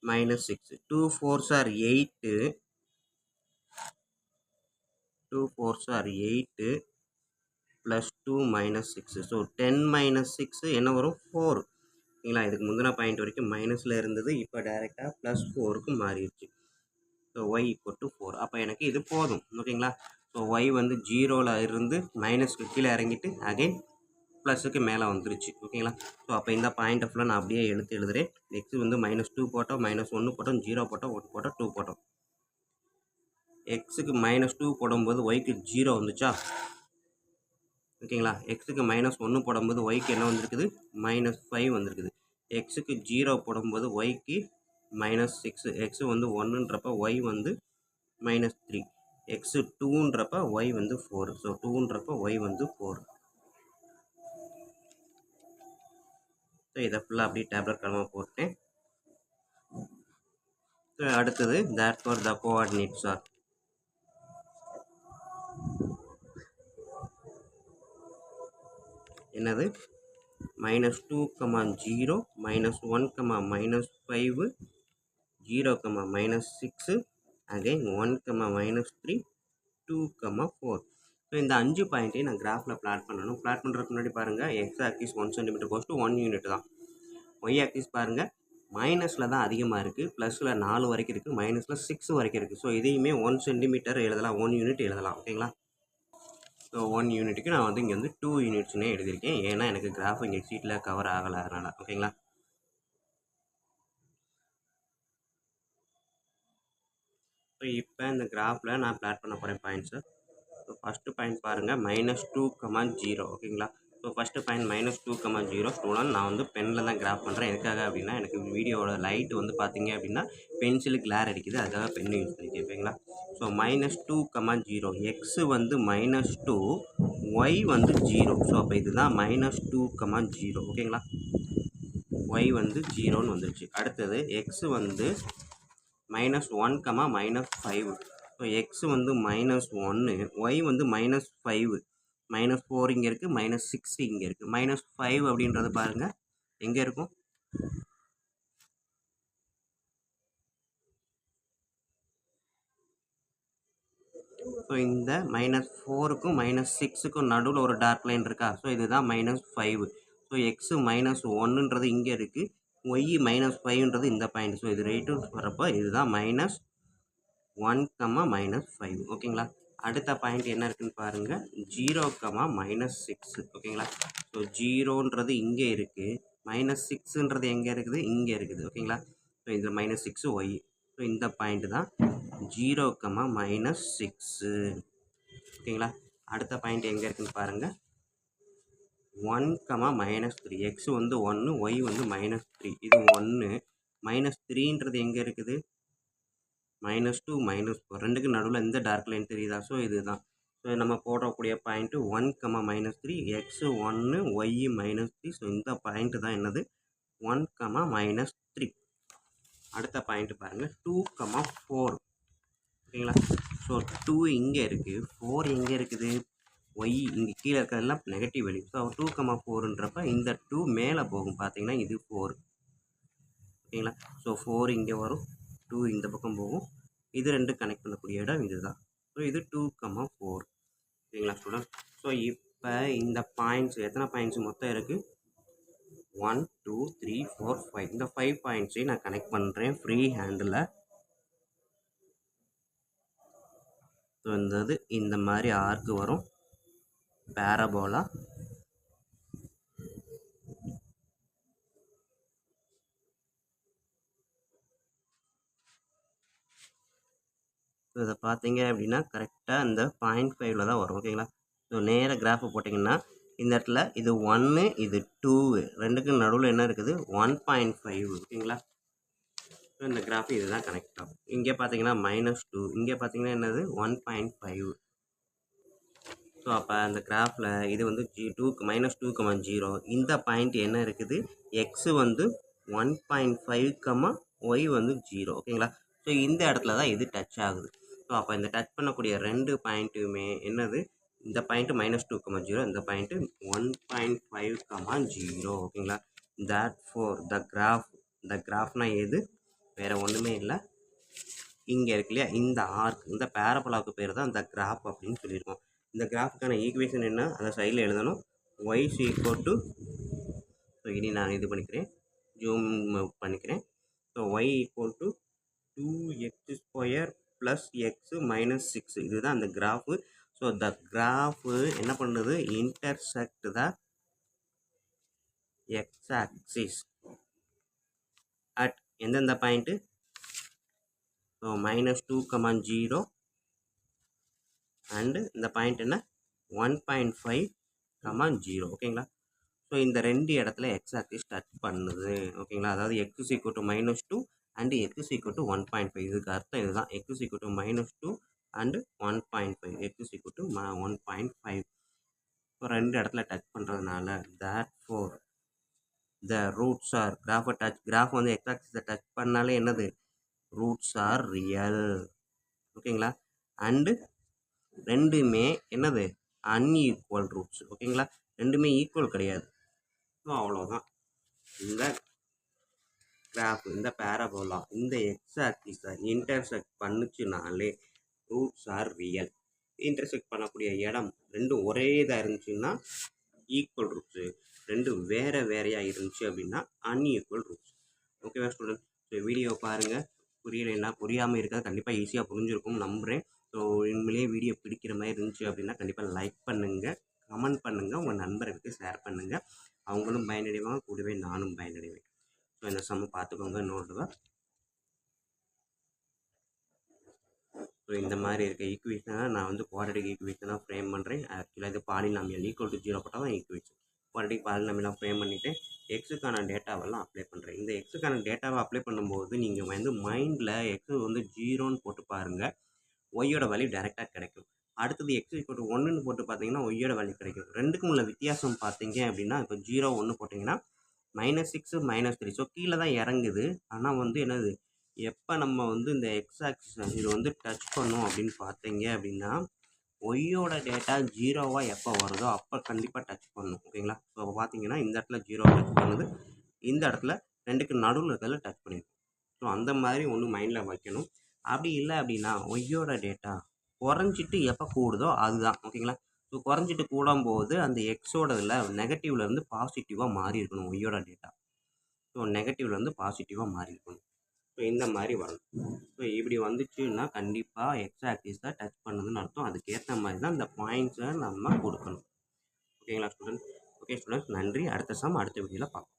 S1: -6. 2 4s are 8, 2 4s are 8 plus 2 -6. So 10 -6 என்ன வரும் 4 ஓகேங்களா. இதுக்கு முந்தின பாயிண்ட் வரைக்கும் மைனஸில் இருந்தது, இப்போ டைரெக்டாக +4க்கு மாறிடுச்சு. So y equal to 4. அப்போ எனக்கு இது போதும் ஓகேங்களா. ஸோ ஒய் வந்து 0ல் இருந்து மைனஸ்க்கு கீழே இறங்கிட்டு அகைன் ப்ளஸுக்கு மேலே வந்துருச்சு ஓகேங்களா. ஸோ அப்போ இந்த பாயிண்ட்டை ஃபுல்லாக நான் அப்படியே எழுதுறேன். எக்ஸ் வந்து -2 போட்டோம், -1 போட்டோம், 0 போட்டோம், 1 போட்டோம், 2 போட்டோம். எக்ஸுக்கு -2 போடும்போது ஒய்க்கு 0 வந்துச்சா ஓகேங்களா. எக்ஸுக்கு -1 போடும்போது ஒய்க்கு என்ன வந்திருக்குது -5 வந்திருக்குது. எக்ஸுக்கு 0 போடும்போது ஒய்க்கு -6. எக்ஸு வந்து 1ன்றப்ப ஒய் வந்து -3. எக்ஸு 2ன்றப்ப ஒய் வந்து 4. ஸோ 2ன்றப்ப ஒய் வந்து 4. ஸோ இதை ஃபுல்லாக அப்படியே டேப்லெட் கலமாக போட்டேன். ஸோ அடுத்தது therefore the coordinates are என்னது -2, 0, -1, -5, 0, -6, அகைன் 1, -3, 2, 4. ஸோ இந்த 5 பாயிண்ட்டையும் நான் கிராஃபில் பிளாட் பண்ணணும். பிளாட் பண்ணுறதுக்கு முன்னாடி பாருங்கள், x axis 1 cm cos to 1 unit தான். ஒய் ஆக்சிஸ் பாருங்கள் மைனஸில் தான் அதிகமாக இருக்குது, ப்ளஸில் 4 வரைக்கும் இருக்குது, மைனஸில் 6 வரைக்கும் இருக்குது. ஸோ இதையுமே 1 cm எழுதலாம், 1 யூனிட் எழுதலாம் ஓகேங்களா. ஸோ 1 யூனிட்டுக்கு நான் வந்து இங்கே வந்து 2 யூனிட்ஸ்னே எழுதியிருக்கேன். ஏன்னா எனக்கு கிராஃப் இங்கே ஷீட்டில் கவர் ஆகலை அதனால் ஓகேங்களா. ஸோ இப்போ இந்த கிராஃபில் நான் பிளாட் பண்ண போகிறேன் பாயிண்ட்ஸை. ஸோ ஃபஸ்ட்டு பாயிண்ட் பாருங்கள் -2, 0 ஓகேங்களா. So first point -2, 0 student. நான் வந்து பெனில் தான் கிராஃப் பண்ணுறேன். எதுக்காக அப்படின்னா எனக்கு வீடியோவோட லைட் வந்து பார்த்தீங்க அப்படின்னா பென்சிலு கிளார் அடிக்குது, அதுக்காக பென்னு யூஸ் பண்ணிக்கிறேன் ஓகேங்களா. ஸோ -2, 0 எக்ஸு வந்து -2, ஒய் வந்து 0. ஸோ அப்போ இதுதான் -2, 0 ஓகேங்களா. ஒய் வந்து 0ன்னு வந்துருச்சு. அடுத்தது எக்ஸு வந்து -1, -5. ஸோ எக்ஸ் வந்து -1, ஒய் வந்து -5, -4 இங்கே இருக்குது, -6 இங்கே இருக்குது. -5 அப்படின்றது பாருங்கள் எங்கே இருக்கும் ஸோ இந்த -4க்கும் -6க்கும் நடுவில் ஒரு டார்க் லைன் இருக்கா? ஸோ இதுதான் -5. ஸோ எக்ஸு -1ன்றது இங்கே இருக்குது. ஒய் -5ன்றது இந்த பாயிண்ட். ஸோ இது ரைட்டு வரப்போ இதுதான் -1, -5. ஓகேங்களா? அடுத்த பாயிண்ட் என்ன இருக்குன்னு பாருங்கள். 0, -6. ஓகேங்களா? ஸோ 0ன்றது இங்கே இருக்குது. -6ன்றது எங்கே இருக்குது? இங்கே இருக்குது. ஓகேங்களா? ஸோ இது -6 ஒய். ஸோ இந்த பாயிண்ட் தான் 0, -6. ஓகேங்களா? அடுத்த பாயிண்ட் எங்கே இருக்குன்னு பாருங்கள். 1, -3. எக்ஸ் வந்து 1, ஒய் வந்து -3. இது 1. -3ன்றது எங்கே இருக்குது? -2, -4 ரெண்டுக்கு நடுவில் இந்த டார்க் லைன் தெரியுதா? ஸோ இதுதான். ஸோ நம்ம போடக்கூடிய பாயிண்ட்டு 1, -3, எக்ஸ் 1, ஒய் -3. ஸோ இந்த பாயிண்ட்டு தான் என்னது? 1, -3. அடுத்த பாயிண்ட் பாருங்கள். 2, 4. ஓகேங்களா? ஸோ 2 இங்கே இருக்குது. 4 எங்கே இருக்குது? ஒய் இங்கே கீழே இருக்கிறதெல்லாம் நெகட்டிவ் வேல்யூ. ஸோ 2, 4ன்றப்ப இந்த 2 மேலே போகும். பார்த்தீங்கன்னா இது 4. ஓகேங்களா? ஸோ 4 இங்கே வரும். 2 இந்த பக்கம் போகும். இது 2 கனெக்ட் பண்ணக்கூடிய இடம் இதுதான். ஸோ இது 2, 4. ஓகேங்களா ஸ்டூடெண்ட்? ஸோ இப்போ இந்த பாயிண்ட்ஸ் எத்தனை பாயிண்ட்ஸ் மொத்தம் இருக்குது? 1, 2, 3, 4, 5. இந்த 5 பாயிண்ட்ஸையும் நான் கனெக்ட் பண்ணுறேன் ஃப்ரீ ஹேண்டில். ஸோ இந்த மாதிரி ஆர்க்கு வரும். பேரபோலா. ஸோ இதை பார்த்தீங்க அப்படின்னா கரெக்டாக இந்த 0.5ல் தான் வரும். ஓகேங்களா? ஸோ நேராக கிராஃபை போட்டிங்கன்னா இந்த இடத்துல இது 1, இது 2, ரெண்டுக்கும் நடுவில் என்ன இருக்குது? 1.5. ஓகேங்களா? ஸோ இந்த கிராஃப் இதுதான் கனெக்ட் ஆகும். இங்கே பார்த்தீங்கன்னா -2, இங்கே பார்த்தீங்கன்னா என்னது? 1.5. ஸோ அப்போ அந்த கிராஃபில் இது வந்து -2, -0. இந்த பாயிண்ட் என்ன இருக்குது? எக்ஸு வந்து 1.5, ஒய் வந்து 0. ஓகேங்களா? ஸோ இந்த இடத்துல தான் இது டச் ஆகுது. ஸோ அப்போ இந்த டச் பண்ணக்கூடிய 2 பாயிண்ட்டுமே என்னது? இந்த பாயிண்ட்டு -2, 0. இந்த பாயிண்ட்டு 1.5, 0. ஓகேங்களா? therefore the கிராஃப்னால் எது? வேறு ஒன்றுமே இல்லை. இங்கே இருக்கு இல்லையா? இந்த ஆர்க், இந்த பேரபோலாவுக்கு பேர் தான் இந்த கிராஃப் அப்படின்னு சொல்லியிருக்கோம். இந்த கிராஃபுக்கான ஈக்குவேஷன் என்ன? அதை சைடில் எழுதணும். y = ஸோ இனி நான் இது பண்ணிக்கிறேன், ஜூம் பண்ணிக்கிறேன். So y = 2x² + x - 6. இதுதான் அந்த கிராஃபு. ஸோ த கிராஃபு என்ன பண்ணுது? Intersect the x axis at எந்தெந்த பாயிண்ட்டு? ஸோ -2, 0 அண்டு இந்த பாயிண்ட் என்ன? 1.5, 0. ஓகேங்களா? ஸோ இந்த 2 இடத்துல எக்ஸ் ஆக்சிஸ் டச் பண்ணுது. ஓகேங்களா? அதாவது x = -2 அண்டு x = 1.5. இதுக்கு அர்த்தம் இதுதான். x = -2 and 1.5. x = 1.5. ஸோ 2 இடத்துல டச் பண்ணுறதுனால therefore the roots are graph வந்து எக்ஸ் ஆக்சிஸை டச் பண்ணாலே என்னது? Roots are real. ஓகேங்களா? அண்டு ரெண்டுமே என்னது? Unequal roots. ஓகேங்களா? ரெண்டுமே ஈக்குவல் கிடையாது. ஸோ அவ்வளோதான். இந்த கிராஃப், இந்த பேரபோலா இந்த எக்ஸ் ஆக்சிஸை இன்டர்செக்ட் பண்ணுச்சுனாலே ரூட்ஸ் ஆர் ரியல். இன்டர்செக்ட் பண்ணக்கூடிய இடம் ரெண்டும் ஒரே இதாக இருந்துச்சுன்னா ஈக்குவல் ரூட்ஸு, ரெண்டும் வேறு வேறையாக இருந்துச்சு அப்படின்னா அன்ஈக்குவல் ரூட்ஸ். ஓகேவா ஸ்டூடெண்ட்? ஸோ வீடியோ பாருங்கள். புரியலைன்னா புரியாமல் இருக்கிறது கண்டிப்பாக ஈஸியாக புரிஞ்சிருக்கும் நம்புகிறேன். ஸோ உண்மையிலேயே வீடியோ பிடிக்கிற மாதிரி இருந்துச்சு அப்படின்னா கண்டிப்பாக லைக் பண்ணுங்கள், கமெண்ட் பண்ணுங்கள், உங்கள் நண்பர்களுக்கு ஷேர் பண்ணுங்கள். அவங்களும் பயனடைவாங்க, கூடவே நானும் பயனடைவேன். ஸோ இந்த சம்ம பார்த்துக்கோங்க. நோட்டுவா. ஸோ இந்த மாதிரி இருக்க ஈக்குவேஷனை நான் வந்து குவாட்ரேட்டிக் ஈக்குவேஷனாக ஃப்ரேம் பண்ணுறேன். ஆக்சுவலாக இது பாலினாமியல் = 0 போட்டால் தான் ஈக்குவேஷன். குவாட்ரேட்டிக் பாலினாமியலாக ஃப்ரேம் பண்ணிவிட்டு எக்ஸுக்கான டேட்டாவெல்லாம் அப்ளை பண்ணுறேன். இந்த எக்ஸுக்கான டேட்டாவை அப்ளை பண்ணும்போது நீங்கள் வந்து மைண்டில் எக்ஸு வந்து 0ன்னு போட்டு பாருங்கள், ஒய்யோட வேல்யூ டைரெக்டாக கிடைக்கும். அடுத்தது x = 1ன்னு போட்டு பார்த்தீங்கன்னா ஒய்யோட வேல்யூ கிடைக்கும். ரெண்டுக்கும் உள்ள வித்தியாசம் பார்த்தீங்க அப்படின்னா, இப்போ 0, 1 போட்டிங்கன்னா -6, -3. ஸோ கீழே தான் இறங்குது. ஆனால் வந்து என்னது? எப்போ நம்ம வந்து இந்த எக்ஸ் ஆக்சிஸ் இது வந்து டச் பண்ணும் அப்படின்னு பார்த்தீங்க அப்படின்னா, ஒய்யோட டேட்டா 0வா எப்போ வருதோ அப்போ கண்டிப்பாக டச் பண்ணும். ஓகேங்களா? ஸோ அப்போ பார்த்தீங்கன்னா இந்த இடத்துல 0 டச் பண்ணுது, இந்த இடத்துல ரெண்டுக்கு நடுவில் இருக்கிறதுல டச் பண்ணிடும். ஸோ அந்த மாதிரி ஒன்று மைண்டில் வைக்கணும். அப்படி இல்லை அப்படின்னா ஒய்யோட டேட்டா குறைஞ்சிட்டு எப்போ கூடுதோ அதுதான் ஓகேங்களா. ஸோ குறைஞ்சிட்டு கூடும்போது அந்த எக்ஸோட இதில் நெகட்டிவ்லேருந்து பாசிட்டிவாக மாறி இருக்கணும் ஒய்யோட டேட்டா. ஸோ நெகட்டிவ்லேருந்து பாசிட்டிவாக மாறி இருக்கணும். ஸோ இந்த மாதிரி வரணும். ஸோ இப்படி வந்துச்சுன்னா கண்டிப்பாக எக்ஸ் ஆக்சிஸை டச் பண்ணுதுன்னு அர்த்தம். அதுக்கேற்ற மாதிரி தான் இந்த பாயிண்ட்ஸை நம்ம கொடுக்கணும். ஓகேங்களா ஸ்டூடெண்ட்ஸ். ஓகே ஸ்டூடெண்ட்ஸ், நன்றி. அடுத்த சம் அடுத்த வீடியோவில் பார்ப்போம்.